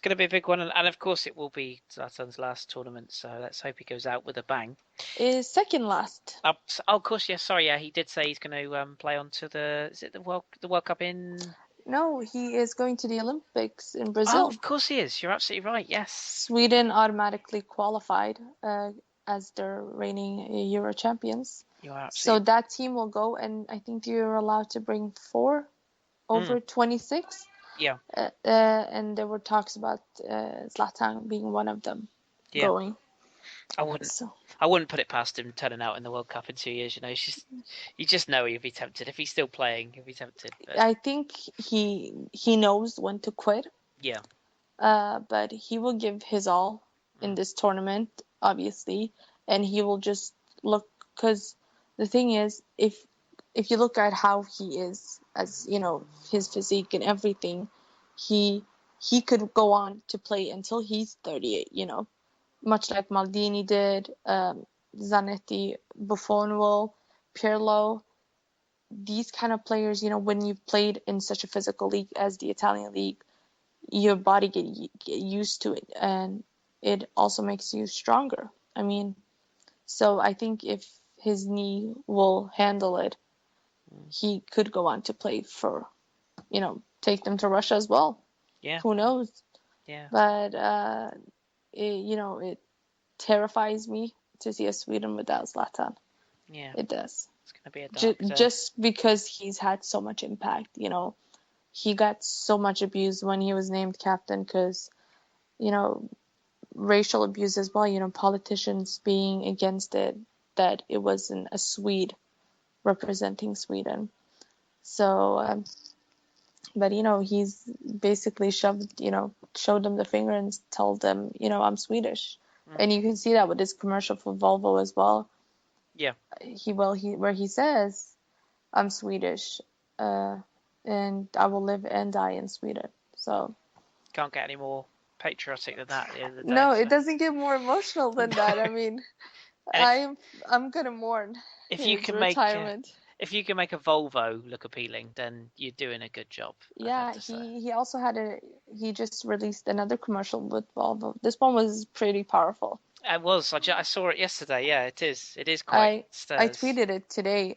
going to be a big one, and of course it will be Zlatan's last tournament. So let's hope he goes out with a bang. Is second last. Oh, of course, yeah. Sorry, yeah, he did say he's going to play on to the World Cup in... No, he is going to the Olympics in Oh, Brazil. of course he is. You're absolutely right. Yes. Sweden automatically qualified as their reigning Euro champions. You are So absolutely... that team will go, and I think you're allowed to bring 4 over 26. Yeah. And there were talks about Zlatan being one of them going. I wouldn't put it past him turning out in the World Cup in 2 years. You just know he'll be tempted if he's still playing. He'll be tempted. But... I think he knows when to quit. Yeah. But he will give his all in this tournament, obviously, and he will just look, because the thing is, if you look at how he is, as his physique and everything, he could go on to play until he's 38, much like Maldini did, Zanetti, Buffon will, Pirlo, these kind of players, when you've played in such a physical league as the Italian league, your body get used to it, and it also makes you stronger. I mean, so I think if his knee will handle it, he could go on to play for, take them to Russia as well. Yeah. Who knows? Yeah. But it terrifies me to see a Sweden without Zlatan. Yeah. It does. It's gonna be a dark just because he's had so much impact. He got so much abuse when he was named captain because, racial abuse as well, politicians being against it, that it wasn't a Swede representing Sweden. So, but, he's basically showed them the finger and told them, I'm Swedish. And you can see that with his commercial for Volvo as well. Yeah. Where he says, I'm Swedish, and I will live and die in Sweden. So can't get any more patriotic than that at the end of the day. No, it doesn't get more emotional than that. I mean, I'm gonna mourn his retirement. If you can make a Volvo look appealing, then you're doing a good job. Yeah, he also he just released another commercial with Volvo. This one was pretty powerful. It was. I saw it yesterday. Yeah, it is. It is quite. I tweeted it today.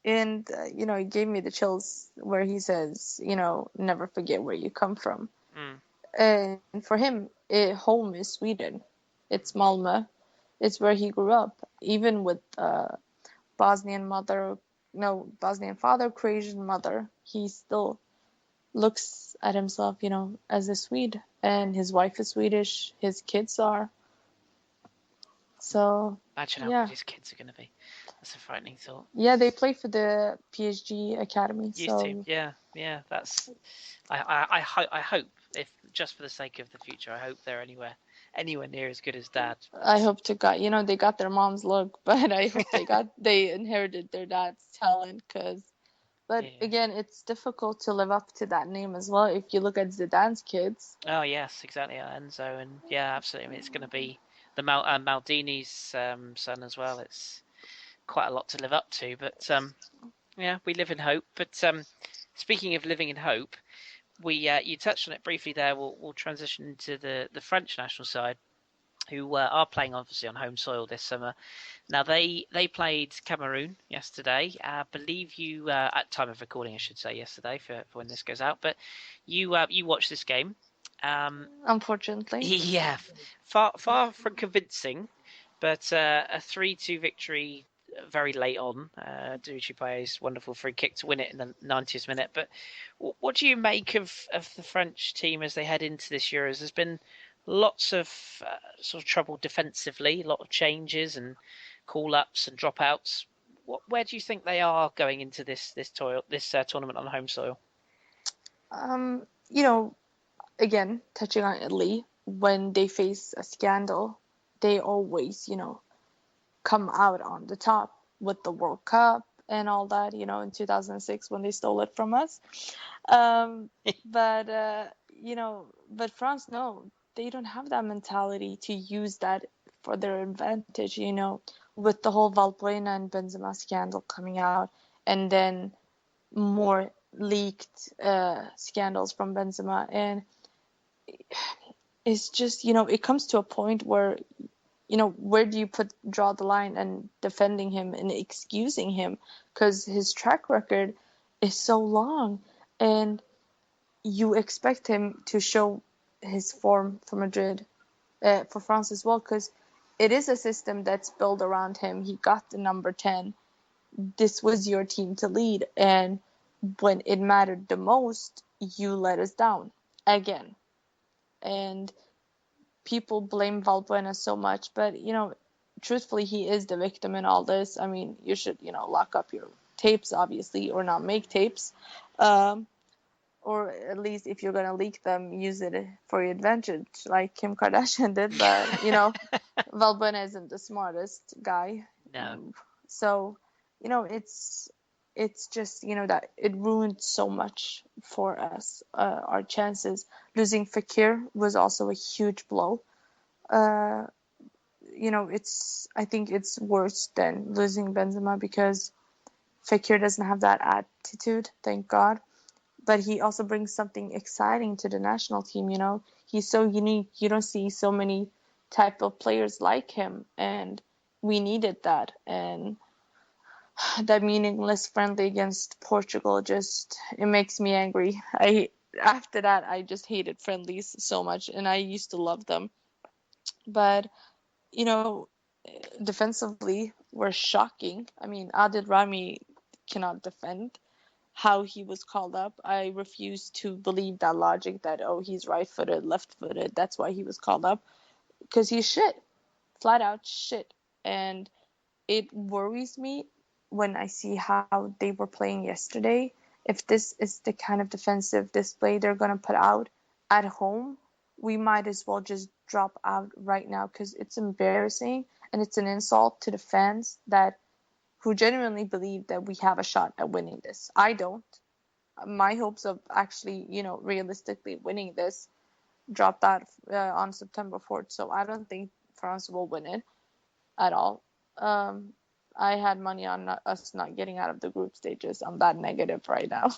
And it gave me the chills where he says, never forget where you come from. And for him, home is Sweden. It's Malmö. It's where he grew up. Even with Bosnian father, Croatian mother, he still looks at himself, as a Swede. And his wife is Swedish. His kids are. So imagine how good his kids are going to be. That's a frightening thought. Yeah, they play for the PSG academy. Youth team. Yeah. That's. I hope, if just for the sake of the future, I hope they're anywhere near as good as Dad. I hope to God, they got their mom's look, but I hope they inherited their dad's talent. But again, it's difficult to live up to that name as well. If you look at Zidane's kids. Oh yes, exactly, Enzo, and yeah, absolutely. I mean, it's going to be the Maldini's son as well. It's quite a lot to live up to, but yeah, we live in hope. But speaking of living in hope, you touched on it briefly there. We'll transition into the French national side, who are playing obviously on home soil this summer. Now they played Cameroon yesterday. I believe you at time of recording, I should say, yesterday for when this goes out. But you watched this game. Unfortunately. Yeah, far from convincing, but a 3-2 victory very late on. Didier Payet's wonderful free kick to win it in the 90th minute. But what do you make of the French team as they head into this Euros? There's been lots of sort of trouble defensively, a lot of changes and call-ups and dropouts. Where do you think they are going into this tournament on home soil? You know, again, touching on Italy, when they face a scandal, they always, come out on the top with the World Cup and all that, in 2006 when they stole it from us. But, but France, no, they don't have that mentality to use that for their advantage, with the whole Valbuena and Benzema scandal coming out, and then more leaked scandals from Benzema. And it's just, it comes to a point where, where do you draw the line and defending him and excusing him? Because his track record is so long, and you expect him to show his form for Madrid, for France as well, because it is a system that's built around him. He got the number 10. This was your team to lead, and when it mattered the most, you let us down again. And people blame Valbuena so much, but truthfully, he is the victim in all this. I mean, you should lock up your tapes, obviously, or not make tapes, or at least if you're gonna leak them, use it for your advantage, like Kim Kardashian did. But Valbuena isn't the smartest guy. No. So it's just that it ruined so much for us, our chances. Losing Fekir was also a huge blow. I think it's worse than losing Benzema, because Fekir doesn't have that attitude, thank God, but he also brings something exciting to the national team. He's so unique. You don't see so many type of players like him, and we needed that. And that meaningless friendly against Portugal, it makes me angry. After that, I just hated friendlies so much, and I used to love them. But defensively, were shocking. I mean, Adil Rami cannot defend. How he was called up, I refuse to believe that logic that, oh, he's right-footed, left-footed, that's why he was called up, because he's shit, flat out shit. And it worries me when I see how they were playing yesterday. If this is the kind of defensive display they're going to put out at home, we might as well just drop out right now, because it's embarrassing and it's an insult to the fans who genuinely believe that we have a shot at winning this. I don't. My hopes of actually, realistically winning this dropped out on September 4th. So I don't think France will win it at all. I had money on us not getting out of the group stages. I'm that negative right now.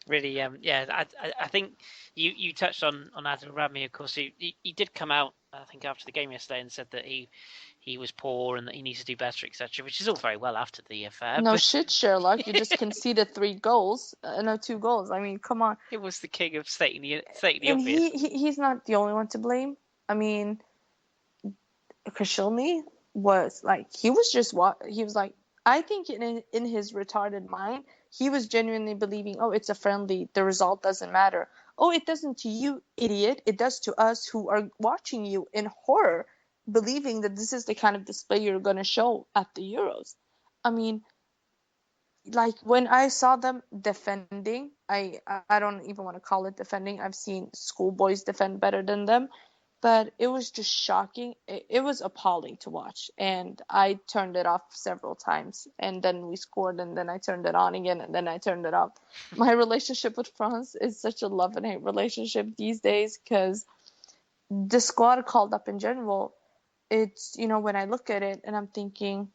Really, yeah. I think you touched on Adil Rami. Of course, he did come out, I think, after the game yesterday and said that he was poor and that he needs to do better, etc. Which is all very well after the affair. No shit, Sherlock. You just conceded 3 goals. No, 2 goals. I mean, come on. It was the king of stating the And obvious. he's not the only one to blame. I mean, Koscielny was like, he was like, I think in his retarded mind, he was genuinely believing, oh, it's a friendly, the result doesn't matter. Oh, it doesn't to you, idiot. It does to us who are watching you in horror, believing that this is the kind of display you're going to show at the Euros. I mean, like, when I saw them defending, I don't even want to call it defending. I've seen schoolboys defend better than them, but it was just shocking. It was appalling to watch, and I turned it off several times, and then we scored, and then I turned it on again, and then I turned it off. My relationship with France is such a love and hate relationship these days, because the squad called up in general, it's, when I look at it and I'm thinking,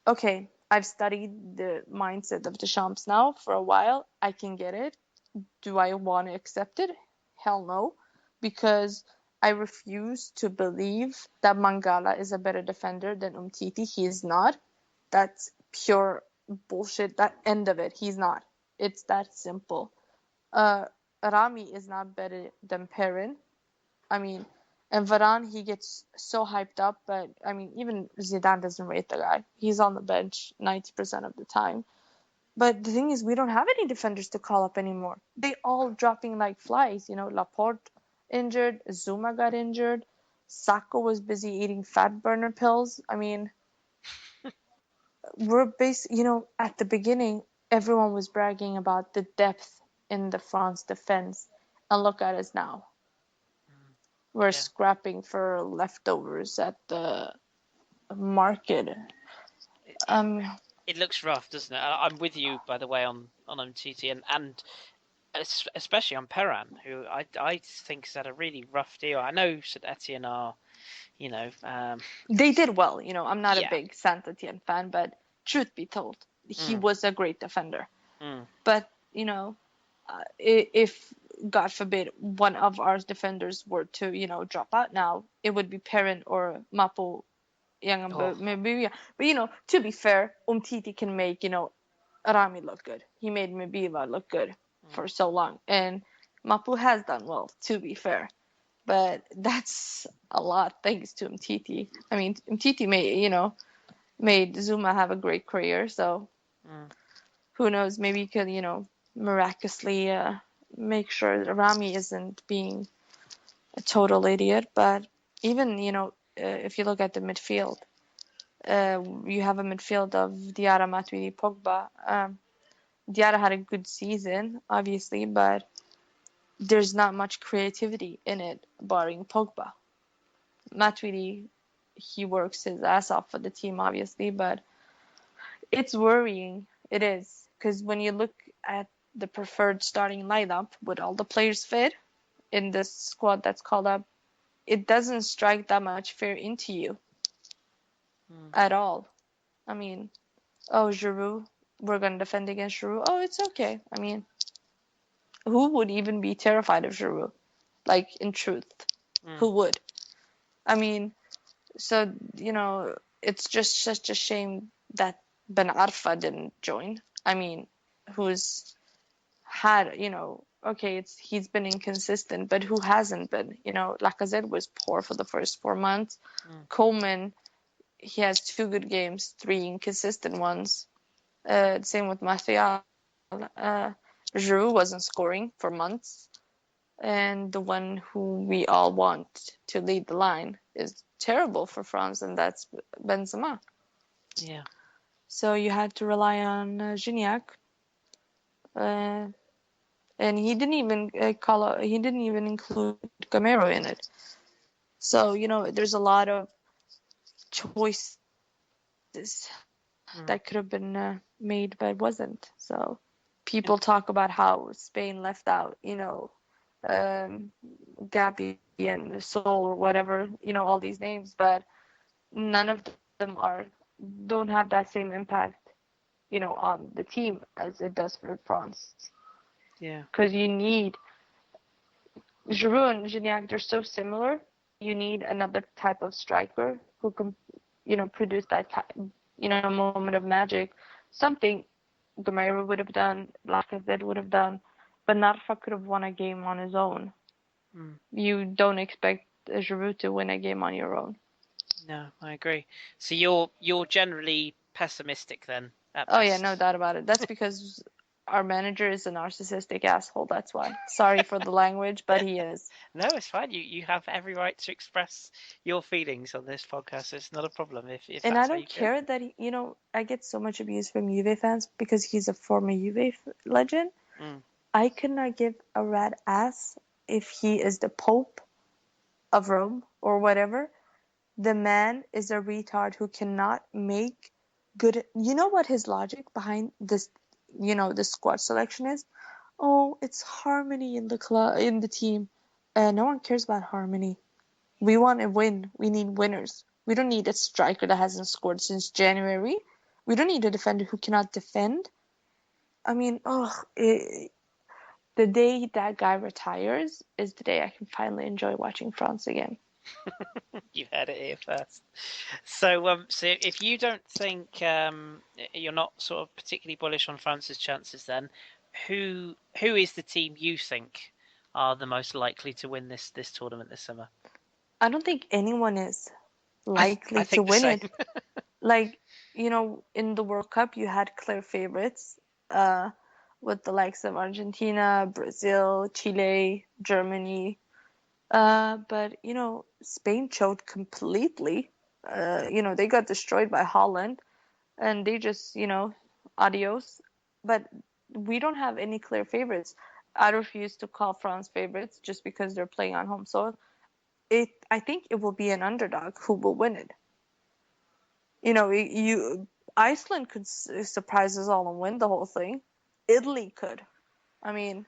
okay, I've studied the mindset of Deschamps now for a while. I can get it. Do I want to accept it? Hell no, because I refuse to believe that Mangala is a better defender than Umtiti. He is not. That's pure bullshit. That end of it. He's not. It's that simple. Rami is not better than Perrin. I mean, And Varane, he gets so hyped up, but I mean, even Zidane doesn't rate the guy. He's on the bench 90% of the time. But the thing is, we don't have any defenders to call up anymore. They all dropping like flies. Laporte injured, Zuma got injured, Sako was busy eating fat burner pills. I mean, at the beginning, everyone was bragging about the depth in the France defense, and look at us now. We're Yeah. scrapping for leftovers at the market. It, Um, it looks rough, doesn't it? I'm with you, by the way, on Umtiti and especially on Perrin, who I think has had a really rough deal. I know St Etienne are, you know, they did well. I'm not a yeah. big Saint Etienne fan, but truth be told, he Mm, was a great defender. mm, But, if, God forbid, one of our defenders were to, drop out now, it would be Perrin or Mapo oh, Yangan. Maybe, but, to be fair, Umtiti can make, Rami look good. He made Mabiba look good mm, for so long. And Mapu has done well, to be fair. But that's a lot thanks to Umtiti. I mean, Umtiti made Zuma have a great career. So mm, who knows? Maybe he could, miraculously make sure that Rami isn't being a total idiot. But even, if you look at the midfield, you have a midfield of Diarra, Matuidi, Pogba. Diarra had a good season, obviously, but there's not much creativity in it, barring Pogba. Matuidi, he works his ass off for the team, obviously, but it's worrying. It is. Because when you look at the preferred starting lineup with all the players fit in this squad that's called up, it doesn't strike that much fear into you mm. at all. I mean, oh, Giroud, we're going to defend against Giroud. Oh, it's okay. I mean, who would even be terrified of Giroud? Like, in truth, Mm. who would? I mean, so, it's just such a shame that Ben Arfa didn't join. I mean, who's had, okay, he's been inconsistent, but who hasn't been? Lacazette was poor for the first 4 months. Mm. Coleman, he has 2 good games, 3 inconsistent ones. Same with Martial. Giroud wasn't scoring for months. And the one who we all want to lead the line is terrible for France, and that's Benzema. Yeah. So you had to rely on Gignac, uh, and he didn't even he didn't even include Gamero in it. So there's a lot of choices Mm. that could have been made, but wasn't. So people talk about how Spain left out, um, Gabby and Sol or whatever, all these names, but none of them don't have that same impact, on the team as it does for France. Yeah. Because you need Giroud and Gignac, they're so similar. You need another type of striker who can, produce that moment of magic. Something Gamero would have done, Lacazette would have done, but Narfa could have won a game on his own. Mm. You don't expect Giroud to win a game on your own. No, I agree. So you're generally pessimistic then, at Oh yeah, no best. doubt about it. That's because our manager is a narcissistic asshole. That's why. Sorry for the language, but he is. No, it's fine. You have every right to express your feelings on this podcast. It's not a problem if And I that's how don't you feel. care that I get so much abuse from Juve fans because he's a former Juve legend. Mm. I could not give a rat ass if he is the Pope of Rome or whatever. The man is a retard who cannot make good. You know what his logic behind this, this squad selection is? Oh, it's harmony in the club, in the team. No one cares about harmony. We want to win. We need winners. We don't need a striker that hasn't scored since January. We don't need a defender who cannot defend. I mean, the day that guy retires is the day I can finally enjoy watching France again. You heard it here first. So if you don't think you're not sort of particularly bullish on France's chances, then who is the team you think are the most likely to win this tournament this summer? I don't think anyone is I likely to think the win same. it. Like, in the World Cup, you had clear favorites, uh, with the likes of Argentina, Brazil, Chile, Germany. But, Spain showed completely. They got destroyed by Holland, and they just, adios. But we don't have any clear favorites. I refuse to call France favorites just because they're playing on home soil. I think it will be an underdog who will win it. Iceland could surprise us all and win the whole thing. Italy could. I mean,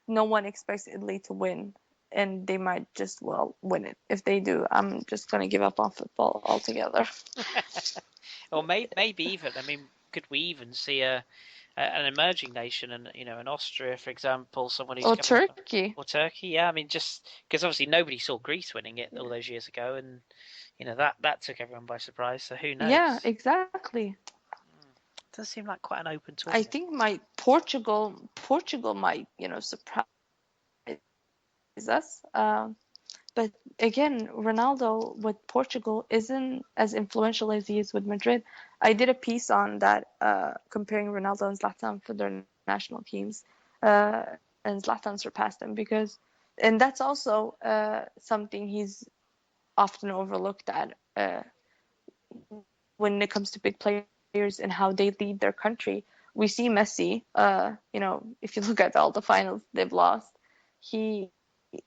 no one expects Italy to win, and they might just well win it. If they do, I'm just gonna give up on football altogether. Or maybe even, I mean, could we even see an emerging nation, and an Austria, for example, someone who's Or coming up, Turkey. or Turkey? Yeah, I mean, just because obviously nobody saw Greece winning it all those years ago, and that took everyone by surprise. So who Yeah, knows? exactly. It does seem like quite an open I tournament. think my Portugal might, surprise us. But again, Ronaldo with Portugal isn't as influential as he is with Madrid. I did a piece on that, comparing Ronaldo and Zlatan for their national teams, uh, and Zlatan surpassed them and that's also something he's often overlooked at, when it comes to big players and how they lead their country. We see Messi, if you look at all the finals they've lost, he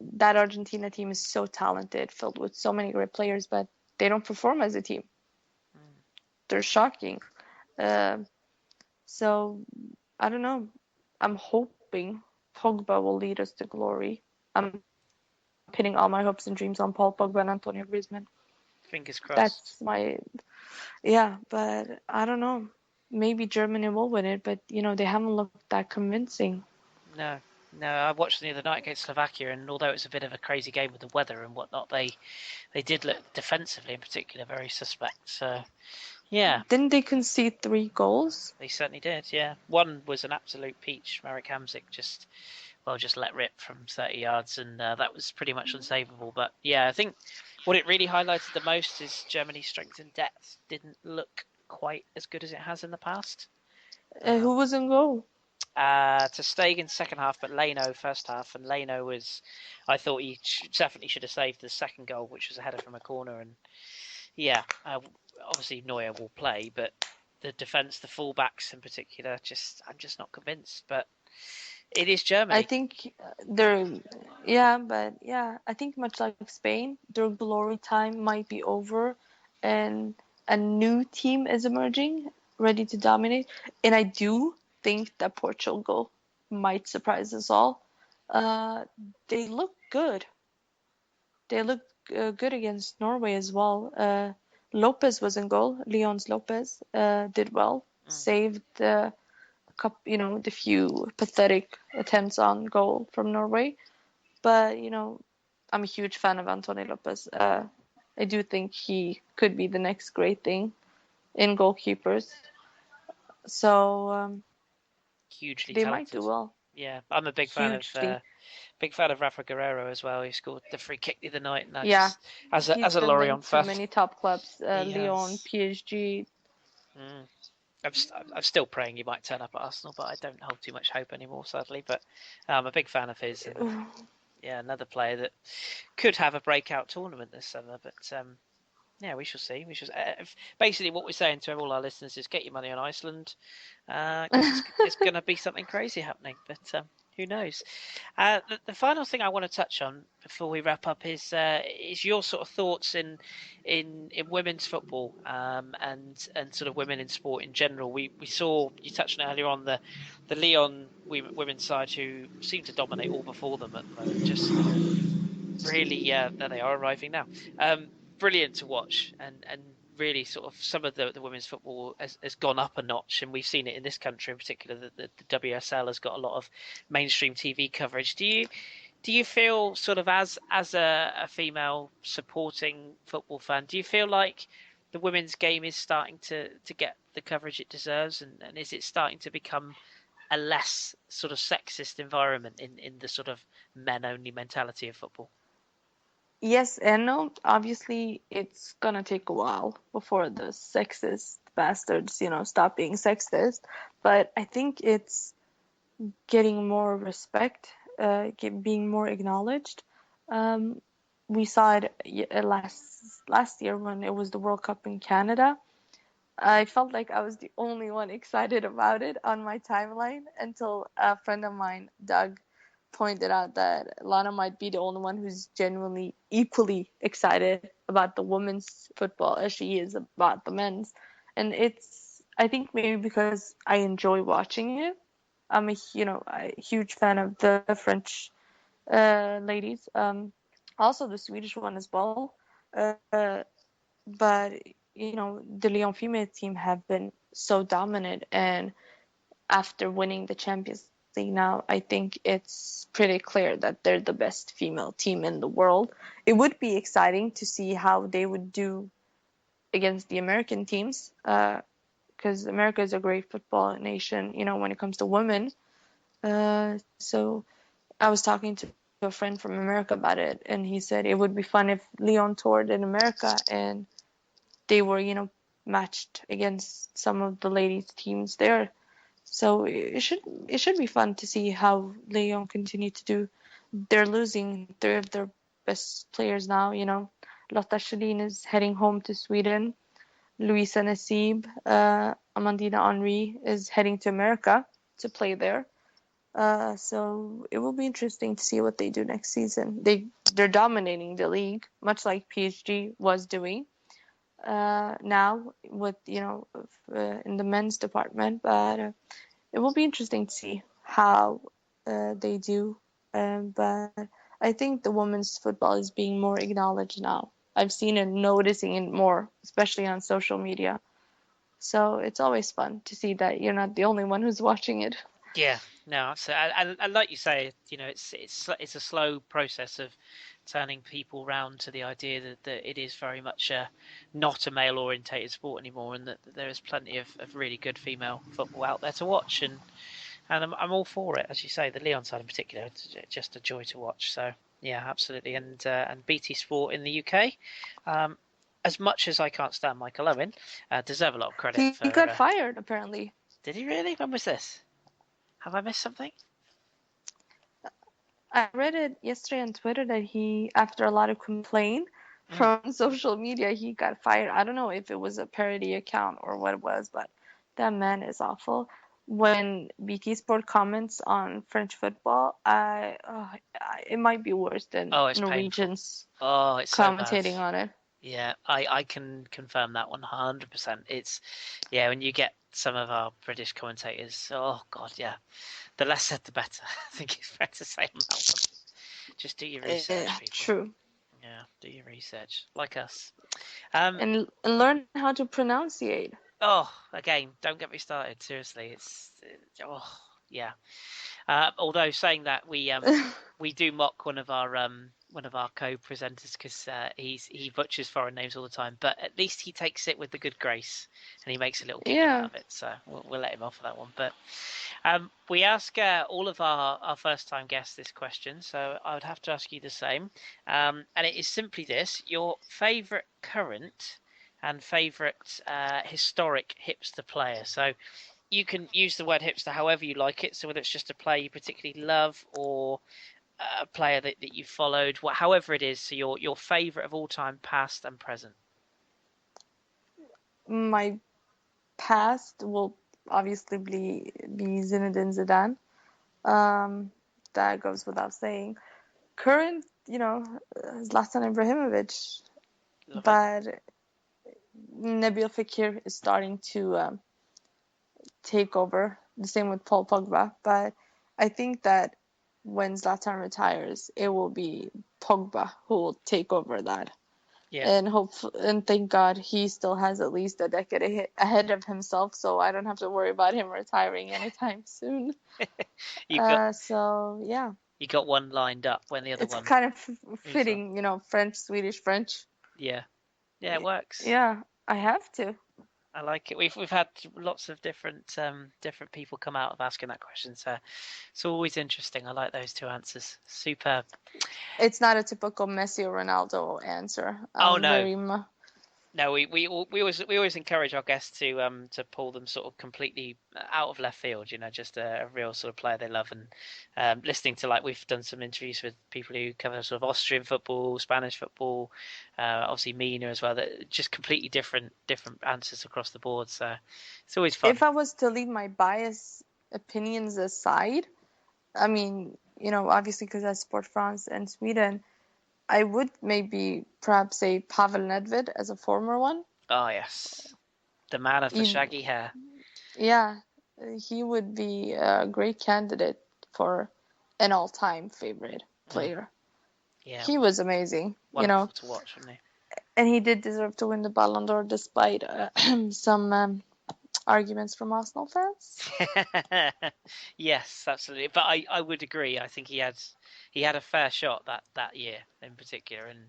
that Argentina team is so talented, filled with so many great players, but they don't perform as a team. Mm. They're shocking. Uh, so I don't know. I'm hoping Pogba will lead us to glory. I'm pinning all my hopes and dreams on Paul Pogba and Antonio Griezmann. Fingers crossed. That's yeah, but I don't know. Maybe Germany will win it, but they haven't looked that convincing. No, no. I watched the other night against Slovakia, and although it's a bit of a crazy game with the weather and whatnot, they did look defensively, in particular, very suspect. So yeah, Didn't they concede 3 goals? they certainly did. Yeah, one was an absolute peach. Marek Hamsik just let rip from 30 yards, and that was pretty much unsavable. But yeah, I think what it really highlighted the most is Germany's strength and depth didn't look quite as good as it has in the past. Who was in goal? To Stegen second half, but Leno first half, and Leno I thought he definitely should have saved the second goal, which was a header from a corner, and yeah, obviously Neuer will play, but the defence, the fullbacks in particular, I'm just not convinced. But it is I Germany. think yeah, I think much like Spain, their glory time might be over, and a new team is emerging, ready to dominate. And I do think that Portugal might surprise us all. Uh, they look good. They look good against Norway as well. Lopez was in goal. Lyon's Lopez did well, Mm. saved the the few pathetic attempts on goal from Norway. But I'm a huge fan of Antonio Lopez. I do think he could be the next great thing in goalkeepers. So Hugely they might do talented. well. Yeah, I'm a Hugely. big fan of Rafa Guerrero as well. He scored the free kick the other night, and I Yeah, just as he's a been Lorient linked to fan, many top clubs, he Lyon, has. PSG. Mm. I'm still praying he might turn up at Arsenal, but I don't hold too much hope anymore, sadly. But I'm a big fan of his, and yeah, another player that could have a breakout tournament this summer. But yeah, we shall see. Basically, what we're saying to all our listeners is get your money on Iceland, because it's going to be something crazy happening. But who knows? The final thing I want to touch on before we wrap up is your sort of thoughts in women's football, and sort of women in sport in general. We saw you touched on earlier on the Lyon women's side, who seem to dominate all before them at the moment. Just really, there they are arriving now. Brilliant to watch, and really sort of some of the women's football has gone up a notch, and we've seen it in this country in particular. The WSL has got a lot of mainstream TV coverage. Do you feel sort of as a female supporting football fan, do you feel like the women's game is starting to get the coverage it deserves, and is it starting to become a less sort of sexist environment in the sort of men only mentality of football? Yes and no. Obviously, it's gonna take a while before the sexist bastards, stop being sexist. But I think it's getting more respect, being more acknowledged. Um, we saw it last year when it was the World Cup in Canada. I felt like I was the only one excited about it on my timeline until a friend of mine, Doug, pointed out that Lana might be the only one who's genuinely equally excited about the women's football as she is about the men's. And I think maybe because I enjoy watching it. I'm a huge fan of the French ladies. Also the Swedish one as well. Uh, but the Lyon female team have been so dominant, and after winning the Champions League now, I think it's pretty clear that they're the best female team in the world. It would be exciting to see how they would do against the American teams, because America is a great football nation, when it comes to women. So I was talking to a friend from America about it, and he said it would be fun if Lyon toured in America and they were, matched against some of the ladies' teams there. So it should be fun to see how Lyon continue to do. They're losing three of their best players now. Lotta Schelin is heading home to Sweden. Luisa Nassib, Amandina Henry is heading to America to play there. So it will be interesting to see what they do next season. They're dominating the league, much like PSG was doing now with in the men's department, but it will be interesting to see how they do. But I think the women's football is being more acknowledged now. I've seen it, noticing it more, especially on social media. So it's always fun to see that you're not the only one who's watching it. Yeah, no, so and like you say, it's a slow process of turning people round to the idea that it is very much not a male orientated sport anymore, and that there is plenty of really good female football out there to watch, and I'm all for it, as you say. The Lyon side in particular, it's just a joy to watch. So yeah, absolutely, and BT Sport in the UK. As much as I can't stand Michael Owen, deserve a lot of credit He for. got fired apparently. Did he really? When was this? Have I missed something? I read it yesterday on Twitter that he, after a lot of complaint Mm. from social media, he got fired. I don't know if it was a parody account or what it was, but that man is awful. When BT Sport comments on French football, it might be worse than Oh, it's painful. Norwegians Oh, it's so bad. commentating on it. Yeah, I can confirm that 100%. It's yeah, when you get some of our British commentators, oh God, yeah. The less said, the better. I think it's fair to say on that one. Just do your research, people. True. Yeah, do your research, like us. And learn how to pronunciate. Oh, again, don't get me started. Seriously, oh yeah. Although saying that, we do mock one of our co-presenters because he butchers foreign names all the time, but at least he takes it with the good grace and he makes a little giggle out Yeah. of it. So we'll let him off for that one. But we ask all of our first-time guests this question, so I would have to ask you the same. And it is simply this: your favourite current and favourite historic hipster player. So you can use the word hipster however you like it. So whether it's just a player you particularly love or a player that you followed, however it is. So your favourite of all time, past and present. My past will obviously be Zinedine Zidane. Um, that goes without saying. Current, Zlatan Ibrahimovic, Love it. but Nabil Fekir is starting to take over. The same with Paul Pogba, but I think that when Zlatan retires, it will be Pogba who will take over that. Yeah, And thank God he still has at least a decade ahead of himself, so I don't have to worry about him retiring anytime soon. you got So yeah, you got one lined up when the other it's one kind of moves on. fitting, French, Swedish, French. Yeah, yeah, it works. Yeah, I have to. I like it. We've had lots of different people come out of asking that question, so it's always interesting. I like those two answers. Superb. It's not a typical Messi or Ronaldo answer. Oh I'm no, very no. We always encourage our guests to pull them sort of completely out of left field. Just a real sort of player they love, and listening to, like, we've done some interviews with people who cover sort of Austrian football, Spanish football, obviously Mina as well. That just completely different answers across the board. So it's always fun. If I was to leave my bias opinions aside, I mean, obviously because I support France and Sweden, I would maybe perhaps say Pavel Nedved as a former one. Oh yes, the man of the He, shaggy hair. yeah, he would be a great candidate for an all-time favorite player. Yeah, He was amazing, wonderful to watch, wasn't and he did deserve to win the Ballon d'Or despite some arguments from Arsenal fans. he? Yes, absolutely. But I would agree. I think he had a fair shot that year in particular, and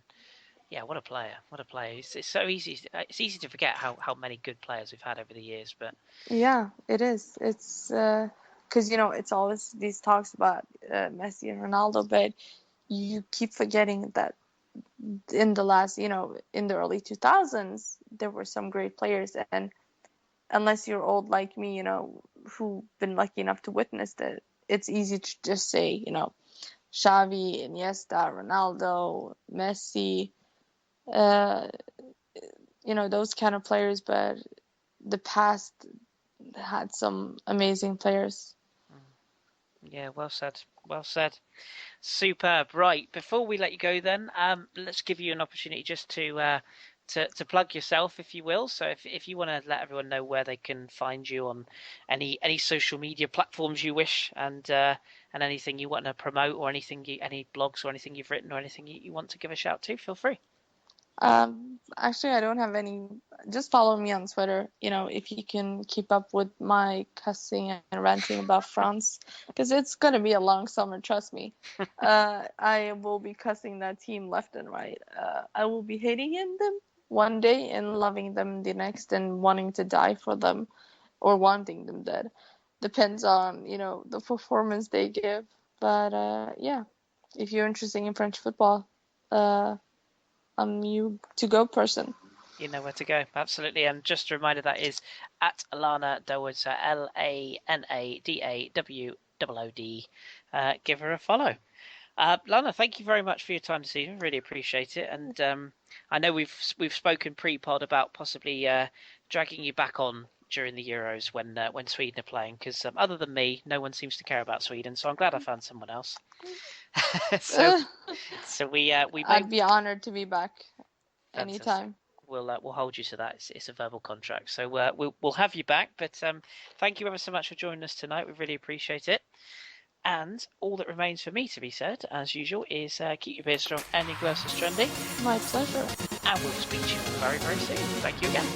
yeah, what a player! What a player! It's so easy. It's easy to forget how many good players we've had over the years. But Yeah, it is. It's because it's always these talks about Messi and Ronaldo, but you keep forgetting that in the last, in the early 2000s, there were some great players, and unless you're old like me, who've been lucky enough to witness that, it's easy to just say, Xavi, Iniesta, Ronaldo, Messi, uh, those kind of players, but the past had some amazing players. yeah, well said. Well said. Superb. Right, before we let you go, then, let's give you an opportunity just to plug yourself, if you will. So, if you want to let everyone know where they can find you on any social media platforms you wish, and anything you want to promote, or any blogs or anything you've written, or anything you want to give a shout to, feel free. Actually, I don't have any. Just follow me on Twitter, if you can keep up with my cussing and ranting about France, because it's going to be a long summer, trust me. I will be cussing that team left and right. I will be hating them one day and loving them the next and wanting to die for them or wanting them dead. Depends on, the performance they give. But yeah, if you're interested in French football, you to go person. You know where to go. Absolutely. And just a reminder, that is at Lana Dawood, so LanaDawood. Give her a follow. Lana, thank you very much for your time this evening. Really appreciate it. And I know we've spoken pre-pod about possibly dragging you back on during the Euros when Sweden are playing, because other than me, no one seems to care about Sweden. So I'm glad I found someone else. so so we may. I'd be honored to be back Fantastic. anytime. We'll hold you to that. It's a verbal contract, so we'll have you back. But thank you ever so much for joining us tonight. We really appreciate it. And all that remains for me to be said, as usual, is keep your beard strong and your gloves are trendy. My pleasure. And we'll speak to you very, very soon. Thank you again.